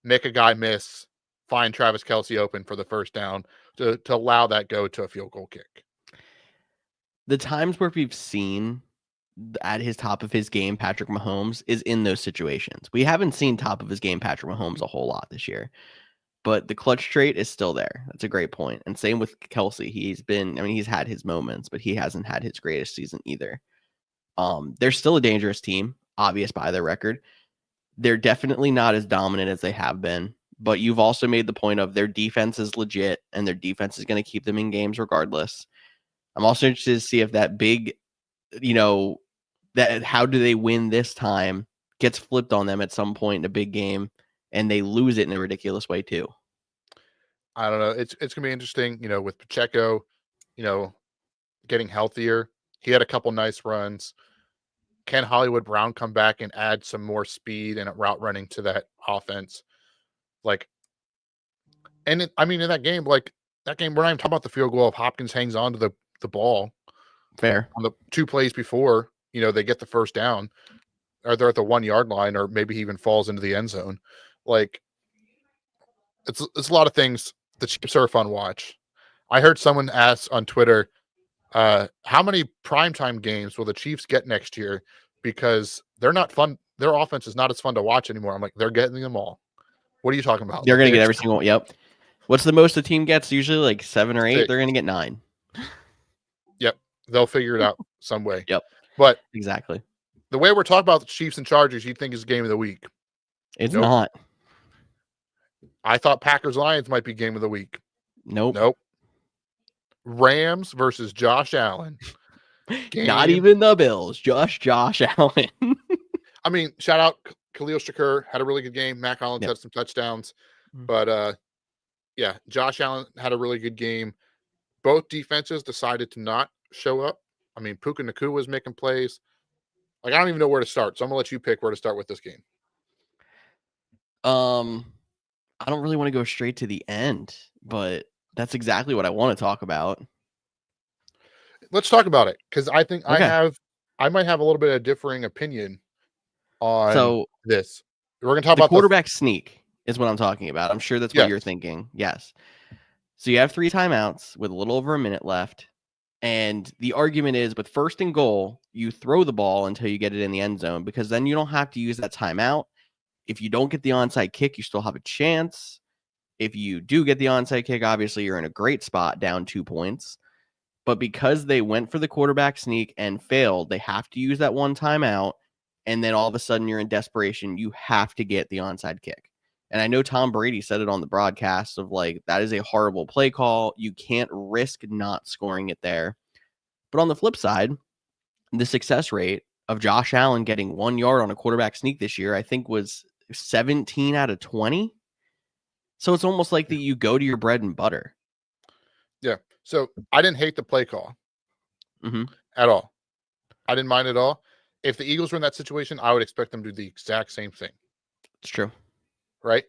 make a guy miss, find Travis Kelce open for the 1st down to allow that go to a field goal kick. The times where we've seen at his top of his game, Patrick Mahomes is in those situations. We haven't seen top of his game Patrick Mahomes a whole lot this year, but the clutch trait is still there. That's a great point. And same with Kelce. He's had his moments, but he hasn't had his greatest season either. They're still a dangerous team, obvious by their record. They're definitely not as dominant as they have been, but you've also made the point of their defense is legit and their defense is going to keep them in games regardless. I'm also interested to see if that big, that how do they win this time gets flipped on them at some point in a big game and they lose it in a ridiculous way too. I don't know. It's going to be interesting, with Pacheco, getting healthier. He had a couple nice runs. Can Hollywood Brown come back and add some more speed and route running to that offense? Like, in that game, we're not even talking about the field goal if Hopkins hangs on to the ball. Fair. On the 2 plays before, they get the 1st down, or they're at the 1 yard line, or maybe he even falls into the end zone. Like, it's a lot of things. The Chiefs are a fun watch. I heard someone ask on Twitter, how many primetime games will the Chiefs get next year? Because they're not fun. Their offense is not as fun to watch anymore. I'm like, they're getting them all. What are you talking about? They're going to get every single one. Yep. What's the most the team gets? Usually like 7 or 8. 6. They're going to get 9. Yep. They'll figure it out some way. Yep. But exactly. The way we're talking about the Chiefs and Chargers, you'd think is game of the week. It's not. I thought Packers Lions might be game of the week. Nope. Rams versus Josh Allen. Not Game. even the Bills, just Josh Allen. I mean, shout out Khalil Shakur, had a really good game. Mac Hollins Yep. had some touchdowns. Mm. But yeah, Josh Allen had a really good game. Both defenses decided to not show up. I mean, Puka Nacua was making plays. Like, I don't even know where to start. So I'm gonna let you pick where to start with this game. I don't really want to go straight to the end, but that's exactly what I want to talk about. Let's talk about it, because I think Okay. I might have a little bit of differing opinion on So this. We're gonna talk the about quarterback sneak is what I'm talking about. I'm sure that's what you're Yes. thinking. Yes. So you have 3 timeouts with a little over a minute left. And the argument is with 1st and goal, you throw the ball until you get it in the end zone, because then you don't have to use that timeout. If you don't get the onside kick, you still have a chance. If you do get the onside kick, obviously you're in a great spot, down 2 points. But because they went for the quarterback sneak and failed, they have to use that one timeout. And then all of a sudden you're in desperation. You have to get the onside kick. And I know Tom Brady said it on the broadcast of like, that is a horrible play call. You can't risk not scoring it there. But on the flip side, the success rate of Josh Allen getting 1 yard on a quarterback sneak this year, I think was 17 out of 20. So it's almost like that you go to your bread and butter. Yeah. So I didn't hate the play call at all. I didn't mind at all. If the Eagles were in that situation, I would expect them to do the exact same thing. It's true. Right?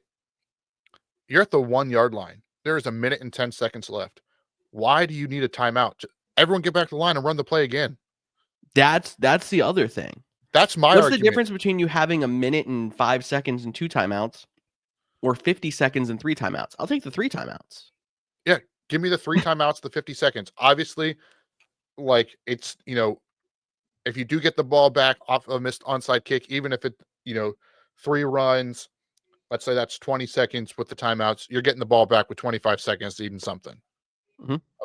You're at the 1 yard line. There is a minute and 10 seconds left. Why do you need a timeout? Everyone get back to the line and run the play again. That's the other thing. That's my What's argument. the difference between you having a minute and 5 seconds and 2 timeouts or 50 seconds and 3 timeouts? I'll take the 3 timeouts. Yeah. Give me the 3 timeouts, the 50 seconds. Obviously, like, it's, if you do get the ball back off a missed onside kick, even if it, 3 runs, let's say that's 20 seconds with the timeouts, you're getting the ball back with 25 seconds to even something.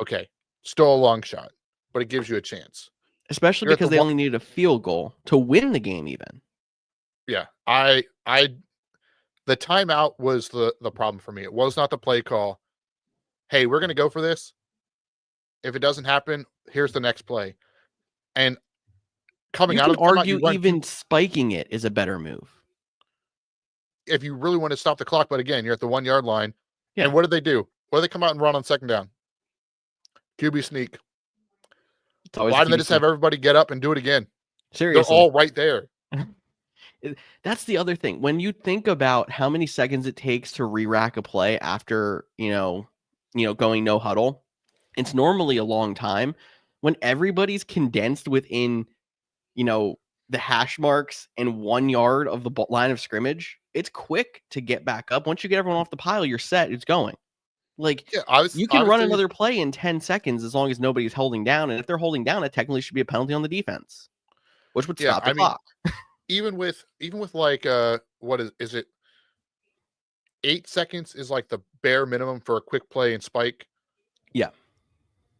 Okay. Still a long shot, but it gives you a chance. Especially You're at because the they one- only needed a field goal to win the game even. Yeah. The timeout was the problem for me. It was not the play call. Hey, we're going to go for this. If it doesn't happen, here's the next play. And coming You out can of the timeout, argue you run even spiking it is a better move. if you really want to stop the clock. But again, you're at the 1 yard line. Yeah. And what did they do? What did they come out and run on second down? QB sneak. Why didn't they just have everybody get up and do it again? Seriously. They're all right there. That's the other thing. When you think about how many seconds it takes to re-rack a play after, going no huddle, it's normally a long time. When everybody's condensed within, the hash marks and 1 yard of the line of scrimmage, it's quick to get back up. Once you get everyone off the pile, you're set. It's going. Like, you can run another play in 10 seconds as long as nobody's holding down. And if they're holding down, it technically should be a penalty on the defense, which would stop the clock. Even with like what is it? 8 seconds is like the bare minimum for a quick play and spike. Yeah.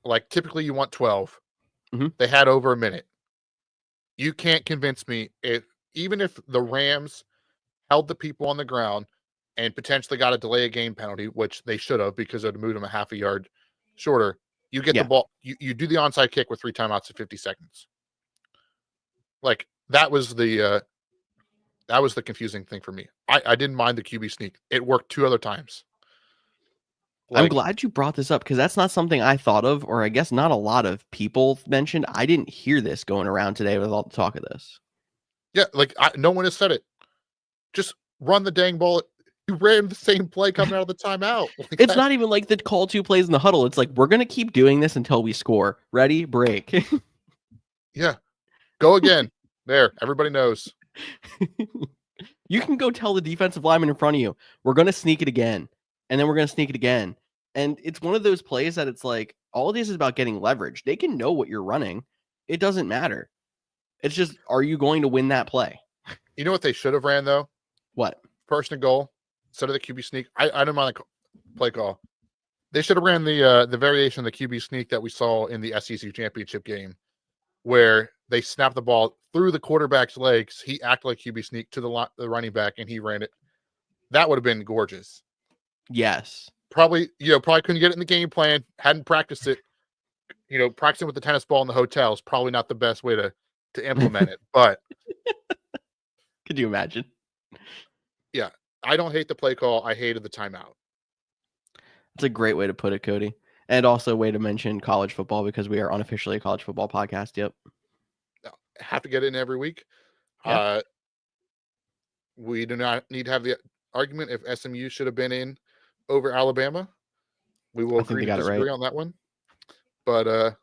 Like, typically you want 12. Mhm. They had over a minute. You can't convince me even if the Rams held the people on the ground and potentially got a delay of game penalty, which they should have because it would have moved them a half a yard shorter. You get the ball, you do the onside kick with 3 timeouts at 50 seconds. Like, that was the confusing thing for me. I didn't mind the QB sneak. It worked 2 other times. I'm glad you brought this up because that's not something I thought of, or I guess not a lot of people mentioned. I didn't hear this going around today with all the talk of this. Yeah, like, no one has said it. Just run the dang ball. You ran the same play coming out of the timeout. Like, it's not even like the call 2 plays in the huddle. It's like, we're going to keep doing this until we score. Ready? Break. Yeah. Go again. There. Everybody knows. You can go tell the defensive lineman in front of you, we're going to sneak it again. And then we're going to sneak it again. And it's one of those plays that it's like, all this is about getting leverage. They can know what you're running. It doesn't matter. It's just, are you going to win that play? You know what they should have ran, though? What? First and goal instead of the QB sneak. I didn't mind the play call. They should have ran the variation of the QB sneak that we saw in the SEC championship game, where they snapped the ball through the quarterback's legs. He acted like QB sneak to the running back, and he ran it. That would have been gorgeous. Yes. Probably couldn't get it in the game plan. Hadn't practiced it, practicing with the tennis ball in the hotel is probably not the best way to implement it. But Could you imagine? yeah, I don't hate the play call. I hated the timeout. It's a great way to put it, Cody. And also a way to mention college football because we are unofficially a college football podcast. Yep. Have to get in every week. Yeah. We do not need to have the argument if SMU should have been in over Alabama. We will I think agree they to got it right. disagree on that one. But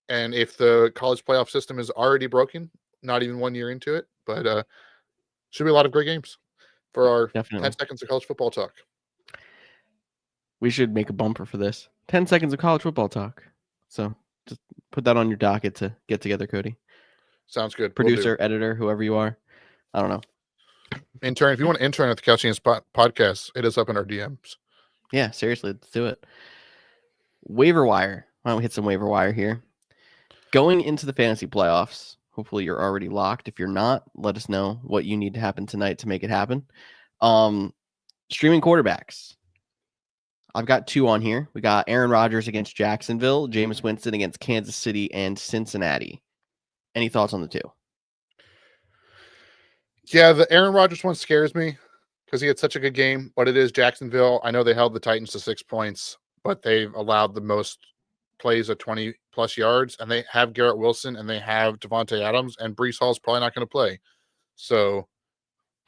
and if the college playoff system is already broken, not even 1 year into it, but should be a lot of great games for our Definitely. 10 seconds of college football talk. We should make a bumper for this. 10 seconds of college football talk. So just put that on your docket to get together, Cody. Sounds good. Producer, editor, whoever you are. I don't know. Intern, if you want to intern at the Couch Spot podcast, hit us up in our DMs. Yeah, seriously, let's do it. Waiver wire. Why don't we hit some waiver wire here? Going into the fantasy playoffs, hopefully you're already locked. If you're not, let us know what you need to happen tonight to make it happen. Streaming quarterbacks. I've got 2 on here. We got Aaron Rodgers against Jacksonville, Jameis Winston against Kansas City and Cincinnati. Any thoughts on the 2? Yeah, the Aaron Rodgers one scares me because he had such a good game, but it is Jacksonville. I know they held the Titans to 6 points, but they've allowed the most plays of 20-plus yards, and they have Garrett Wilson, and they have Devontae Adams, and Breece Hall's probably not going to play. So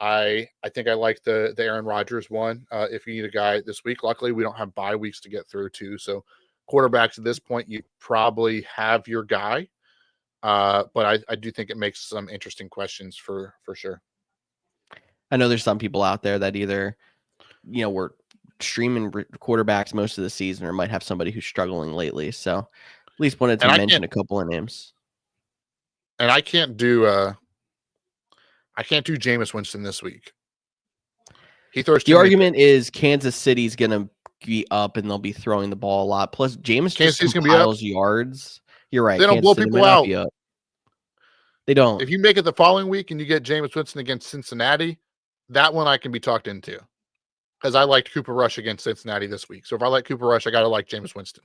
I think I like the Aaron Rodgers one if you need a guy this week. Luckily, we don't have bye weeks to get through, too. So quarterbacks at this point, you probably have your guy. But I do think it makes some interesting questions for sure. I know there's some people out there that either, were streaming quarterbacks most of the season or might have somebody who's struggling lately. So at least wanted to mention a couple of names. And I can't do Jameis Winston this week. He throws. The argument is Kansas City's going to be up and they'll be throwing the ball a lot. Plus, Jameis just compiles yards. You're right. They don't blow people out. They don't. If you make it the following week and you get Jameis Winston against Cincinnati, that one I can be talked into. Because I liked Cooper Rush against Cincinnati this week. So if I like Cooper Rush, I got to like Jameis Winston.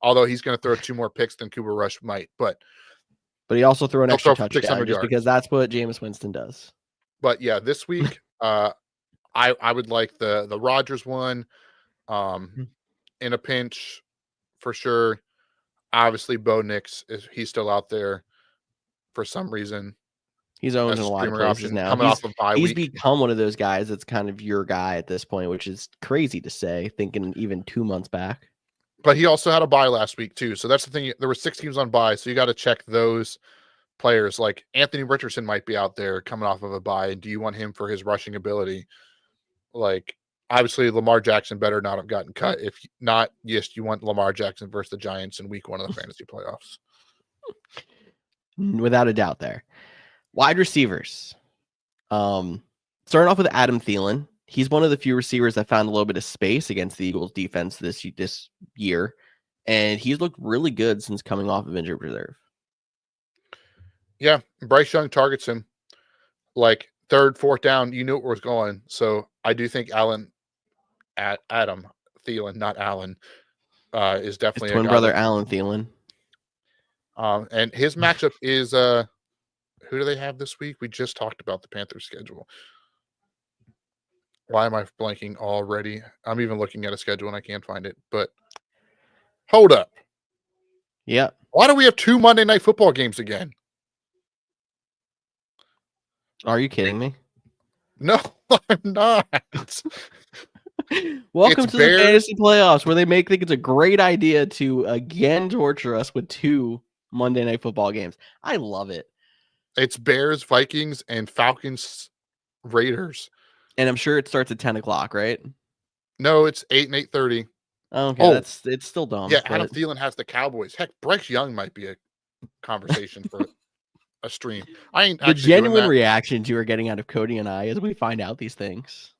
Although he's going to throw 2 more picks than Cooper Rush might. But he also threw an extra touchdown just because that's what Jameis Winston does. But yeah, this week, I would like the Rodgers one in a pinch for sure. Obviously, Bo Nix, he's still out there for some reason. He's owned in a lot of places now. He's become one of those guys that's kind of your guy at this point, which is crazy to say, thinking even 2 months back. But he also had a bye last week, too. So that's the thing. There were 6 teams on bye, so you got to check those players. Like Anthony Richardson might be out there coming off of a bye. Do you want him for his rushing ability? Like, obviously, Lamar Jackson better not have gotten cut. If not, yes, you want Lamar Jackson versus the Giants in week 1 of the fantasy playoffs. Without a doubt there. Wide receivers. Starting off with Adam Thielen. He's one of the few receivers that found a little bit of space against the Eagles defense this year. And he's looked really good since coming off of injured reserve. Yeah, Bryce Young targets him. Like 3rd, 4th down, you knew where it was going. So I do think Adam Thielen, not Allen, is definitely his twin brother Alan Thielen. And his matchup is who do they have this week? We just talked about the Panthers schedule. Why am I blanking already? I'm even looking at a schedule and I can't find it. But hold up. Yeah. Why do we have 2 Monday Night Football games again? Are you kidding me? No, I'm not. Welcome to the fantasy playoffs where they think it's a great idea to again torture us with 2 Monday Night Football games. I love it. It's Bears, Vikings, and Falcons, Raiders. And I'm sure it starts at 10 o'clock, right? No, it's 8 and 8:30. Okay, it's still dumb. Yeah, Adam Thielen has the Cowboys. Heck, Bryce Young might be a conversation for a stream. I ain't the genuine reactions you are getting out of Cody and I as we find out these things.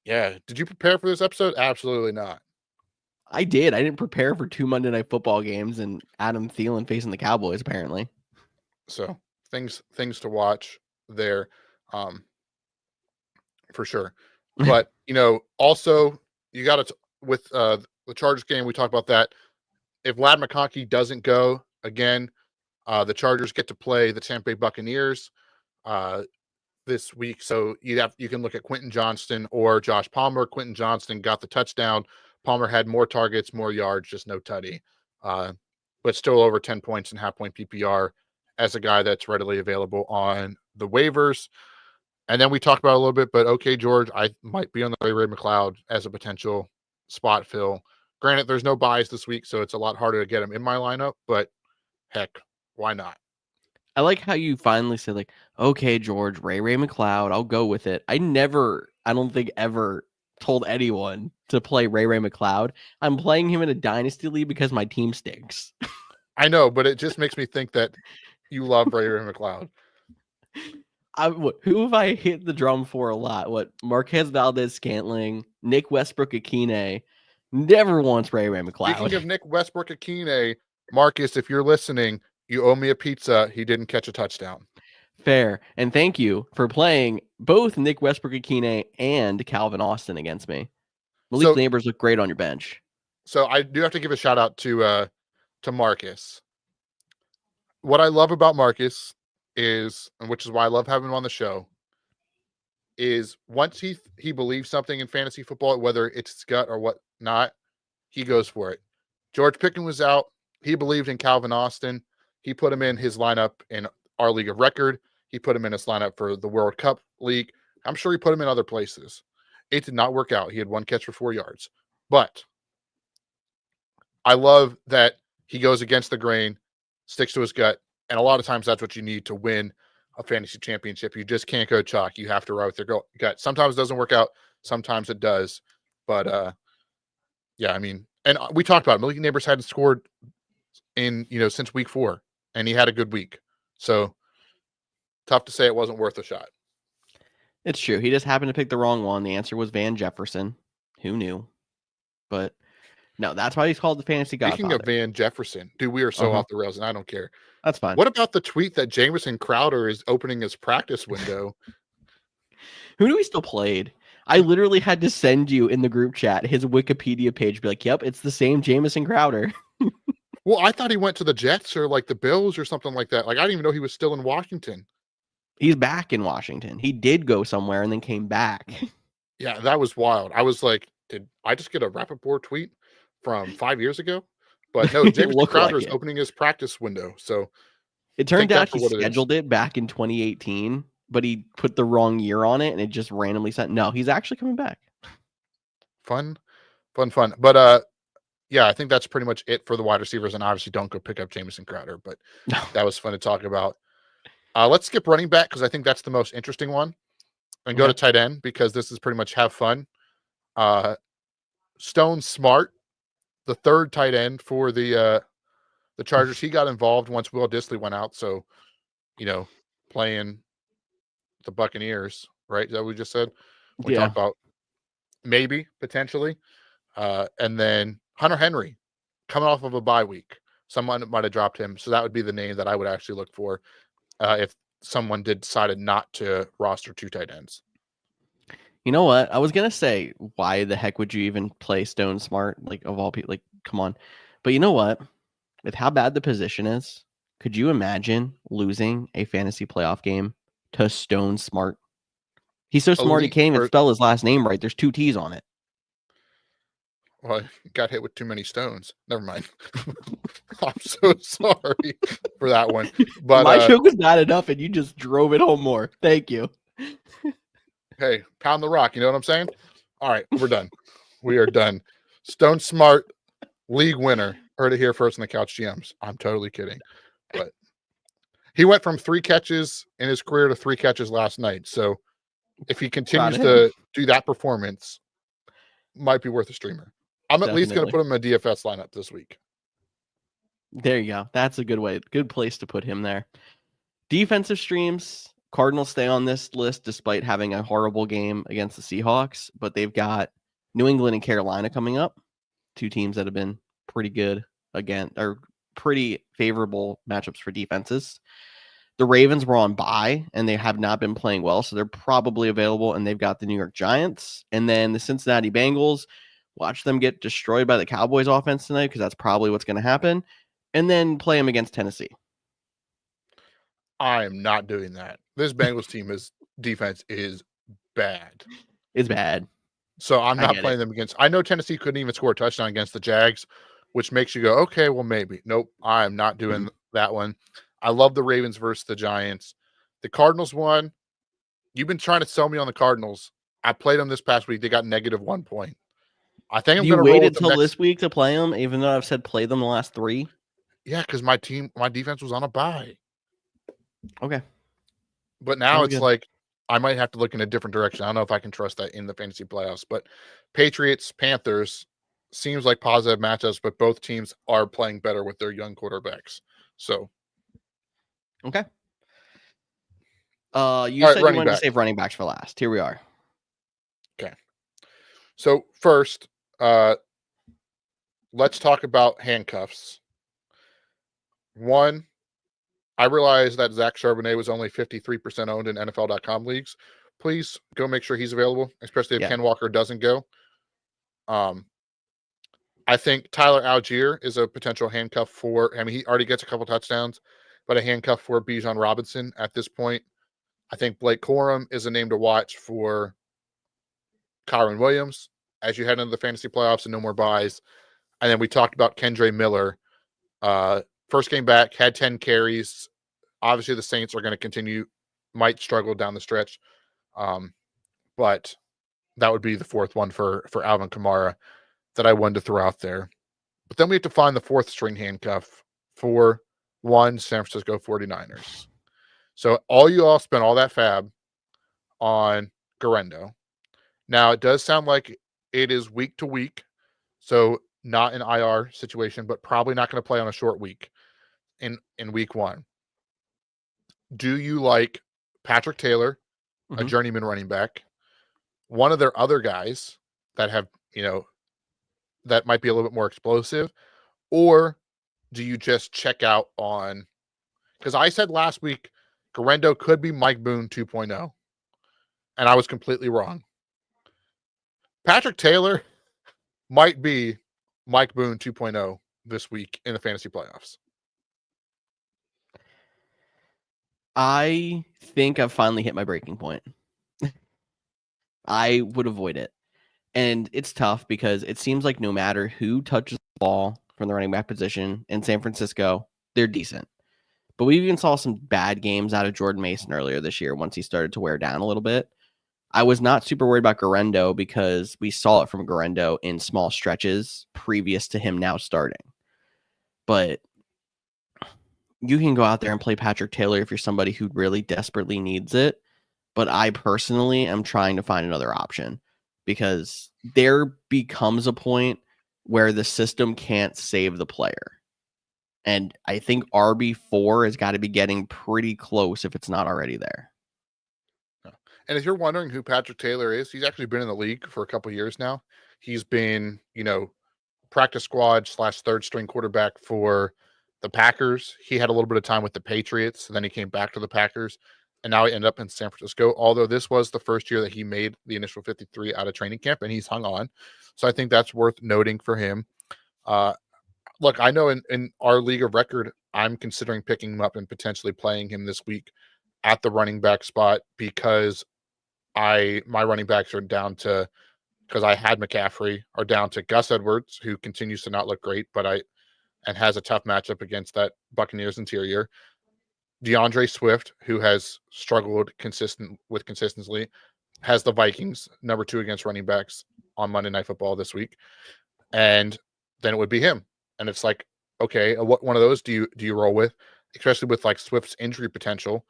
Yeah. Did you prepare for this episode? Absolutely not. I did. I didn't prepare for 2 Monday Night Football games and Adam Thielen facing the Cowboys, apparently. So things to watch there, for sure. But also you got to with the Chargers game. We talked about that. if Ladd McConkey doesn't go again, the Chargers get to play the Tampa Bay Buccaneers this week. So you can look at Quentin Johnston or Josh Palmer. Quentin Johnston got the touchdown. Palmer had more targets, more yards, just no tutty. But still over 10 points in half-point PPR as a guy that's readily available on the waivers. And then we talked about it a little bit, but okay, George, I might be on the Ray McLeod as a potential spot fill. Granted, there's no buys this week, so it's a lot harder to get him in my lineup, but heck, why not? I like how you finally said, like, okay, George, Ray McLeod, I'll go with it. I don't think ever told anyone to play Ray McLeod. I'm playing him in a dynasty league because my team stinks. I know, but it just makes me think that you love Ray McLeod. Who have I hit the drum for a lot? Marquez Valdez-Scantling, Nick Westbrook-Akine. Never once Ray McLeod. Speaking of Nick Westbrook-Akine, Marcus, if you're listening, you owe me a pizza. He didn't catch a touchdown. Fair. And thank you for playing both Nick Westbrook-Akine and Calvin Austin against me. Malik Neighbors look great on your bench. So I do have to give a shout out to Marcus. What I love about Marcus is, and which is why I love having him on the show, is once he believes something in fantasy football, whether it's his gut or whatnot, he goes for it. George Pickens was out. He believed in Calvin Austin. He put him in his lineup in our league of record. He put him in his lineup for the World Cup League. I'm sure he put him in other places. It did not work out. He had one catch for 4 yards. But I love that he goes against the grain, sticks to his gut, and a lot of times that's what you need to win a fantasy championship. You just can't go chalk. You have to ride with your gut. Sometimes it doesn't work out. Sometimes it does. But, yeah, I mean, and we talked about it. Malik Neighbors hadn't scored since week 4, and he had a good week. So tough to say it wasn't worth a shot. It's true. He just happened to pick the wrong one. The answer was Van Jefferson. Who knew? But no, that's why he's called the fantasy godfather. Speaking of Van Jefferson, dude, we are so off the rails, and I don't care. That's fine. What about the tweet that Jamison Crowder is opening his practice window? Who knew he still played? I literally had to send you in the group chat his Wikipedia page, be like, yep, it's the same Jamison Crowder. Well, I thought he went to the Jets or like the Bills or something like that. Like, I didn't even know he was still in Washington. He's back in Washington. He did go somewhere and then came back. Yeah, that was wild. I was like, did I just get a Rappaport tweet from 5 years ago? But no, Jamison Crowder is opening his practice window. So it turned out he scheduled it back in 2018, but he put the wrong year on it and it just randomly said, no, he's actually coming back. Fun. But yeah, I think that's pretty much it for the wide receivers. And obviously don't go pick up Jamison Crowder, but that was fun to talk about. Let's skip running back because I think that's the most interesting one, and go to tight end because this is pretty much have fun. Stone Smart, the third tight end for the Chargers, he got involved once Will Dissly went out. So, playing the Buccaneers, right? Is that what we just said? We talked about maybe potentially, and then Hunter Henry coming off of a bye week. Someone might have dropped him, so that would be the name that I would actually look for. If someone decided not to roster 2 tight ends. You know what? I was going to say, why the heck would you even play Stone Smart? Like, of all people, like, come on. But you know what? With how bad the position is, could you imagine losing a fantasy playoff game to Stone Smart? He's so smart he can't even spell his last name right. There's 2 T's on it. Well, I got hit with too many stones. Never mind. I'm so sorry for that one. But my joke was not enough, and you just drove it home more. Thank you. Hey, pound the rock. You know what I'm saying? All right, we're done. We are done. Stone Smart, league winner. Heard it here first in the Couch GMs. I'm totally kidding. But he went from 3 catches in his career to 3 catches last night. So if he continues to do that performance, might be worth a streamer. I'm at least going to put him in a DFS lineup this week. There you go. That's a good way. Good place to put him there. Defensive streams. Cardinals stay on this list despite having a horrible game against the Seahawks, but they've got New England and Carolina coming up. 2 teams that have been pretty good again, or pretty favorable matchups for defenses. The Ravens were on bye and they have not been playing well, so they're probably available, and they've got the New York Giants and then the Cincinnati Bengals. watch them get destroyed by the Cowboys offense tonight, because that's probably what's going to happen, and then play them against Tennessee. I am not doing that. This Bengals team defense is bad. It's bad. So I'm not playing them against. I know Tennessee couldn't even score a touchdown against the Jags, which makes you go, okay, well, maybe. Nope, I am not doing that one. I love the Ravens versus the Giants. The Cardinals one, you've been trying to sell me on the Cardinals. I played them this past week. They got -1 point. I think I'm going to roll with them until this week to play them, even though I've said play them the last 3? Yeah, because my defense was on a bye. Okay. But now it's like I might have to look in a different direction. I don't know if I can trust that in the fantasy playoffs. But Patriots, Panthers seems like positive matchups, but both teams are playing better with their young quarterbacks. So, okay. You said you wanted to save running backs for last. Here we are. Okay. So first, let's talk about handcuffs. One, I realized that Zach Charbonnet was only 53% owned in NFL.com leagues. Please go make sure he's available, especially if Ken Walker doesn't go. I think Tyler Algier is a potential handcuff for. I mean, he already gets a couple touchdowns, but a handcuff for Bijan Robinson at this point. I think Blake Corum is a name to watch for Kyron Williams as you head into the fantasy playoffs and no more buys. And then we talked about Kendre Miller. First game back, had 10 carries. Obviously, the Saints are going to continue, might struggle down the stretch. But that would be the fourth one for Alvin Kamara that I wanted to throw out there. But then we have to find the fourth string handcuff for San Francisco 49ers. So you all spent all that fab on Garendo. Now, it does sound like it is week to week. So not an IR situation, but probably not going to play on a short week in week 1. Do you like Patrick Taylor, a journeyman running back, one of their other guys that have, that might be a little bit more explosive, or do you just check out on, because I said last week, Garendo could be Mike Boone 2.0, and I was completely wrong. Patrick Taylor might be Mike Boone 2.0 this week in the fantasy playoffs. I think I've finally hit my breaking point. I would avoid it. And it's tough because it seems like no matter who touches the ball from the running back position in San Francisco, they're decent. But we even saw some bad games out of Jordan Mason earlier this year once he started to wear down a little bit. I was not super worried about Garendo because we saw it from Garendo in small stretches previous to him now starting. But you can go out there and play Patrick Taylor if you're somebody who really desperately needs it. But I personally am trying to find another option because there becomes a point where the system can't save the player. And I think RB4 has got to be getting pretty close if it's not already there. And if you're wondering who Patrick Taylor is, he's actually been in the league for a couple of years now. He's been, practice squad / third string quarterback for the Packers. He had a little bit of time with the Patriots, and then he came back to the Packers, and now he ended up in San Francisco, although this was the first year that he made the initial 53 out of training camp, and he's hung on. So I think that's worth noting for him. Look, I know in our league of record, I'm considering picking him up and potentially playing him this week at the running back spot because my running backs are down to, because I had McCaffrey, are down to Gus Edwards, who continues to not look great, and has a tough matchup against that Buccaneers interior. DeAndre Swift, who has struggled consistently, has the Vikings number 2 against running backs on Monday Night Football this week, and then it would be him. And it's like, okay, what one of those do you roll with, especially with like Swift's injury potential?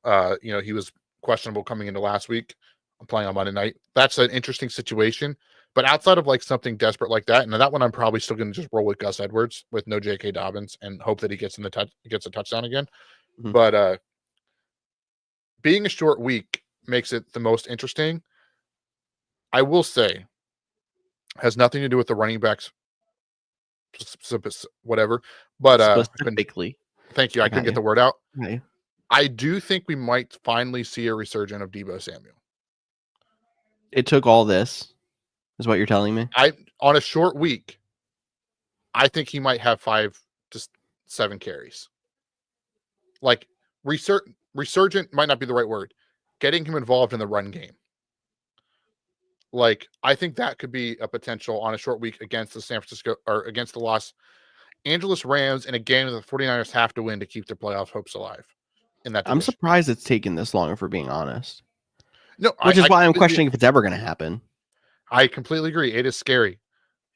He was questionable coming into last week. I'm playing on Monday night. That's an interesting situation. But outside of like something desperate like that, and that one I'm probably still going to just roll with Gus Edwards with no J.K. Dobbins and hope that he gets a touchdown again. Mm-hmm. But being a short week makes it the most interesting. I will say, has nothing to do with the running backs, whatever. But specifically, thank you. I couldn't get the word out. Okay. I do think we might finally see a resurgence of Deebo Samuel. It took all this. is what you're telling me. On a short week, I think he might have 5 to 7 carries. Like resurgent might not be the right word. Getting him involved in the run game. Like, I think that could be a potential on a short week against the San Francisco or against the Los Angeles Rams in a game that the 49ers have to win to keep their playoff hopes alive in that I'm division. surprised it's taken this long, if we're being honest. No, Which is why I'm questioning if it's ever going to happen. I completely agree. It is scary.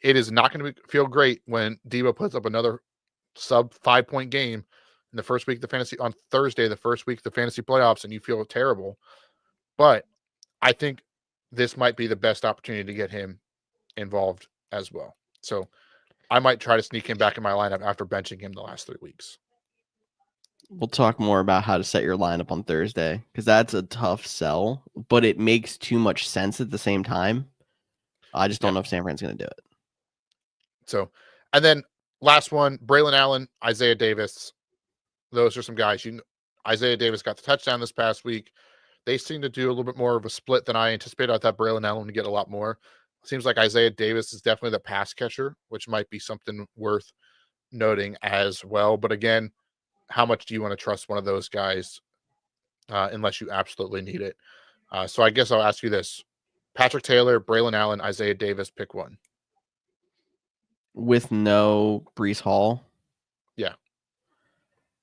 It is not going to feel great when Debo puts up another sub 5-point game in the first week of the fantasy on Thursday, the first week of the fantasy playoffs, and you feel terrible. But I think this might be the best opportunity to get him involved as well. So I might try to sneak him back in my lineup after benching him the last 3 weeks. We'll talk more about how to set your lineup on Thursday, because that's a tough sell, but it makes too much sense at the same time. I just don't know if San Fran's going to do it. So, and then last one, Braylon Allen, Isaiah Davis. Those are some guys. Isaiah Davis got the touchdown this past week. They seem to do a little bit more of a split than I anticipated. I thought Braylon Allen would get a lot more. Seems like Isaiah Davis is definitely the pass catcher, which might be something worth noting as well. But again, how much do you want to trust one of those guys unless you absolutely need it? So I guess I'll ask you this. Patrick Taylor, Braylon Allen, Isaiah Davis, pick one. With no Breece Hall? Yeah.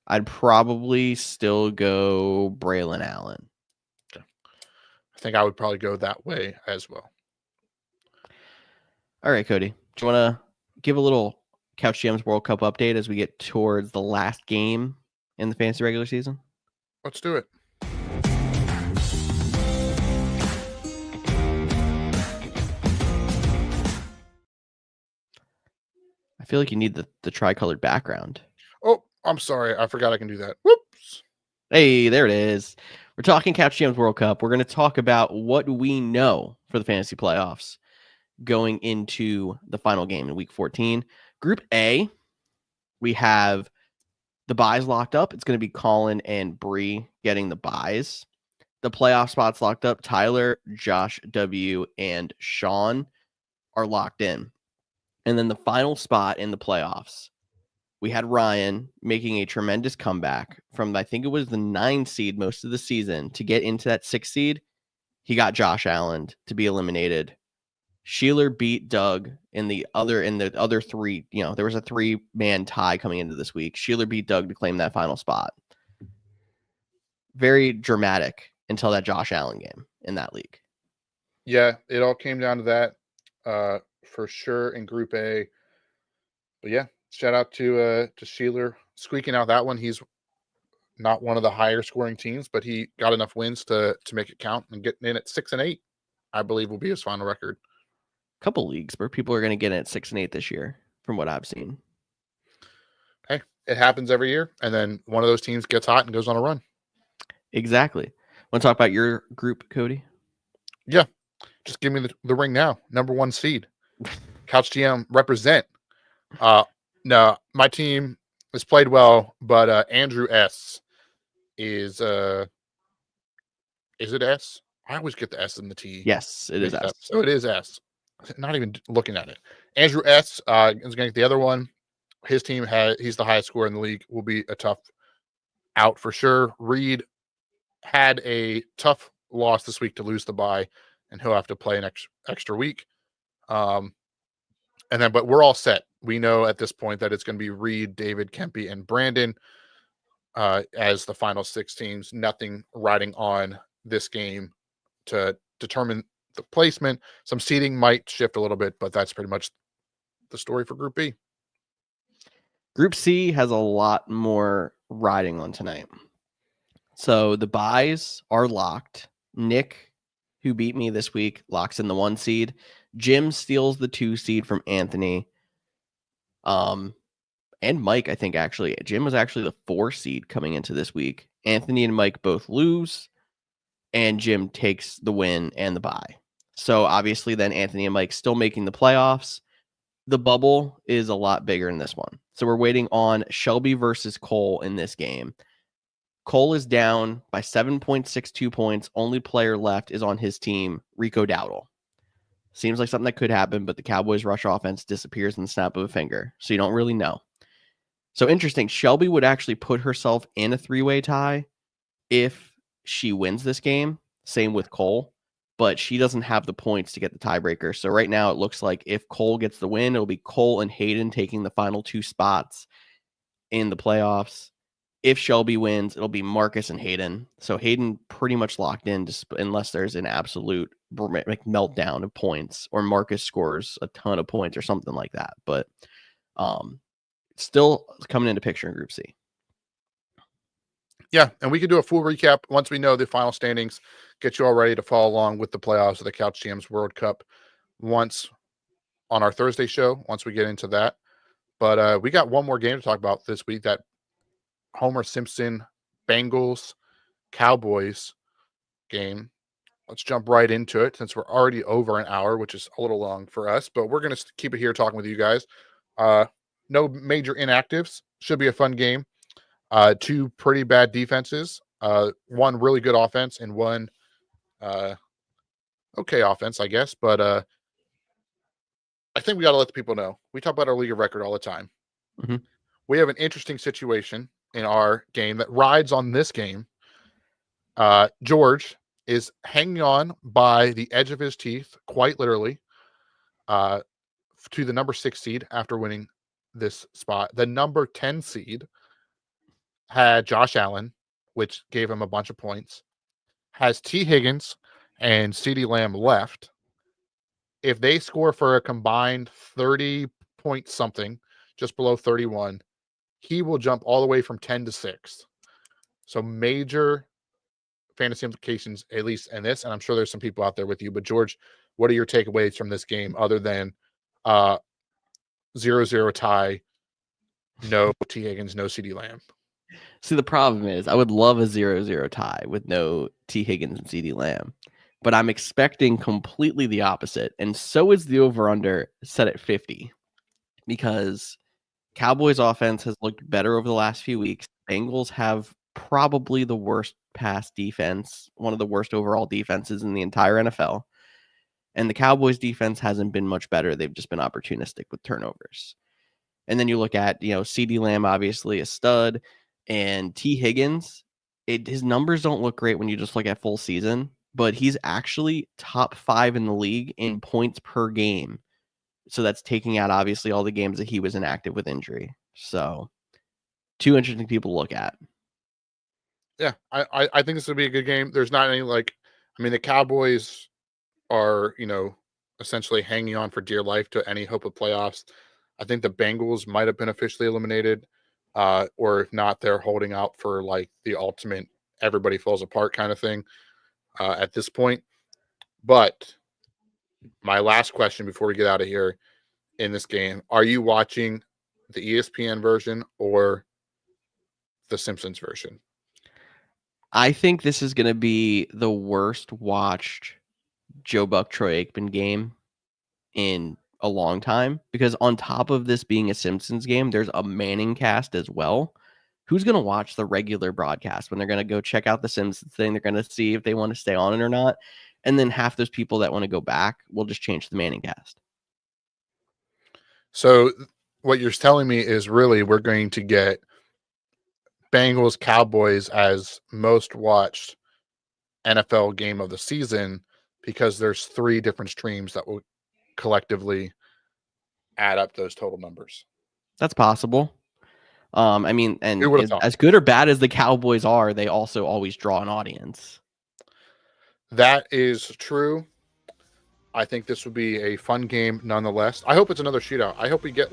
I'd probably still go Braylon Allen. Okay. I think I would probably go that way as well. All right, Cody. Do you want to give a little Couch GM's World Cup update as we get towards the last game in the fantasy regular season? Let's do it. I feel like you need the tricolored background. Oh, I'm sorry. I forgot I can do that. Whoops. Hey, there it is. We're talking Couch GM's World Cup. We're going to talk about what we know for the fantasy playoffs going into the final game in week 14. Group A, we have the buys locked up. It's going to be Colin and Bree getting the buys. The playoff spots locked up. Tyler, Josh W, and Sean are locked in. And then the final spot in the playoffs, we had Ryan making a tremendous comeback from, I think it was the 9 seed most of the season to get into that 6 seed. He got Josh Allen to be eliminated. Sheeler beat Doug in the other 3. There was a 3-man tie coming into this week. Sheeler beat Doug to claim that final spot. Very dramatic until that Josh Allen game in that league. Yeah, it all came down to that for sure in Group A. But yeah, shout out to Sheeler squeaking out that one. He's not one of the higher scoring teams, but he got enough wins to make it count, and getting in at 6-8, I believe, will be his final record. Couple leagues where people are going to get in at 6-8 this year, from what I've seen. Hey, it happens every year, and then one of those teams gets hot and goes on a run. Exactly. Want to talk about your group, Cody? Yeah, just give me the ring now. Number 1 seed, Couch GM represent. No, my team has played well, but Andrew S is it S? I always get the S and the T. Yes, it is S. So it is S. Not even looking at it. Andrew S is going to get the other one. His team he's the highest scorer in the league. Will be a tough out for sure. Reed had a tough loss this week to lose the bye, and he'll have to play an extra week. But we're all set. We know at this point that it's going to be Reed, David, Kempe, and Brandon as the final 6 teams. Nothing riding on this game to determine the placement. Some seeding might shift a little bit, but that's pretty much the story for Group B. Group C has a lot more riding on tonight. So the buys are locked. Nick, who beat me this week, locks in the 1 seed. Jim steals the 2 seed from Anthony. And Mike, I think, actually. Jim was actually the 4 seed coming into this week. Anthony and Mike both lose, and Jim takes the win and the bye. So obviously then Anthony and Mike still making the playoffs. The bubble is a lot bigger in this one. So we're waiting on Shelby versus Cole in this game. Cole is down by 7.62 points. Only player left is on his team, Rico Dowdle. Seems like something that could happen, but the Cowboys' rush offense disappears in the snap of a finger, so you don't really know. So interesting. Shelby would actually put herself in a 3-way tie if she wins this game. Same with Cole, but she doesn't have the points to get the tiebreaker. So right now it looks like if Cole gets the win, it'll be Cole and Hayden taking the final 2 spots in the playoffs. If Shelby wins, it'll be Marcus and Hayden. So Hayden pretty much locked in, unless there's an absolute meltdown of points or Marcus scores a ton of points or something like that. But still coming into picture in Group C. Yeah, and we can do a full recap once we know the final standings, get you all ready to follow along with the playoffs of the Couch GMs World Cup once on our Thursday show, once we get into that. But we got one more game to talk about this week, that Homer Simpson Bengals Cowboys game. Let's jump right into it since we're already over an hour, which is a little long for us, but we're going to keep it here talking with you guys. No major inactives. Should be a fun game. 2 pretty bad defenses. One really good offense and one okay offense, I guess. But I think we got to let the people know. We talk about our league of record all the time. Mm-hmm. We have an interesting situation in our game that rides on this game. George is hanging on by the edge of his teeth, quite literally, to the number 6 seed after winning this spot. The number 10 seed had Josh Allen, which gave him a bunch of points, has T. Higgins and CeeDee Lamb left. If they score for a combined 30 point something, just below 31, he will jump all the way from 10 to 6. So major fantasy implications, at least in this, and I'm sure there's some people out there with you. But George, what are your takeaways from this game other than 0-0 tie, no T. Higgins, no CeeDee Lamb? See, the problem is I would love a 0-0 tie with no T. Higgins and CeeDee Lamb, but I'm expecting completely the opposite. And so is the over-under set at 50 because Cowboys offense has looked better over the last few weeks. Bengals have probably the worst pass defense, one of the worst overall defenses in the entire NFL. And the Cowboys defense hasn't been much better. They've just been opportunistic with turnovers. And then you look at, CeeDee Lamb, obviously a stud, and T. Higgins, his numbers don't look great when you just look at full season, but he's actually top 5 in the league in points per game. So that's taking out, obviously, all the games that he was inactive with injury. So 2 interesting people to look at. Yeah, I think this will be a good game. There's not any the Cowboys are, essentially hanging on for dear life to any hope of playoffs. I think the Bengals might have been officially eliminated, or if not, they're holding out for the ultimate everybody falls apart kind of thing at this point. But my last question before we get out of here in this game, are you watching the ESPN version or the Simpsons version? I think this is going to be the worst watched Joe Buck Troy Aikman game in a long time, because on top of this being a Simpsons game, there's a Manning cast as well. Who's going to watch the regular broadcast when they're going to go check out the Simpsons thing? They're going to see if they want to stay on it or not. And then half those people that want to go back will just change the Manning cast. So what you're telling me is really we're going to get Bengals Cowboys as most watched NFL game of the season because there's 3 different streams that will collectively add up those total numbers. That's possible. And as good or bad as the Cowboys are, they also always draw an audience. That is true. I think this would be a fun game nonetheless. I hope it's another shootout. I hope we get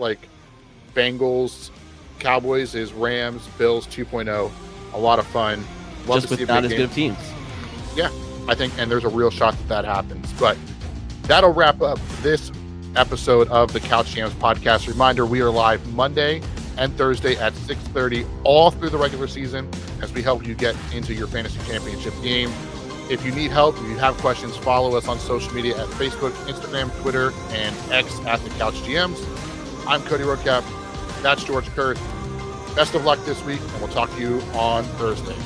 Bengals, Cowboys is Rams, Bills 2.0. A lot of fun. Love just to see not as good of teams. Yeah, I think, and there's a real shot that happens. But that'll wrap up this episode of the Couch Jams podcast. Reminder, we are live Monday and Thursday at 6:30 all through the regular season as we help you get into your fantasy championship game. If you need help, if you have questions, follow us on social media at Facebook, Instagram, Twitter, and X at the Couch GMs. I'm Cody Roadcap. That's George Kurth. Best of luck this week, and we'll talk to you on Thursday.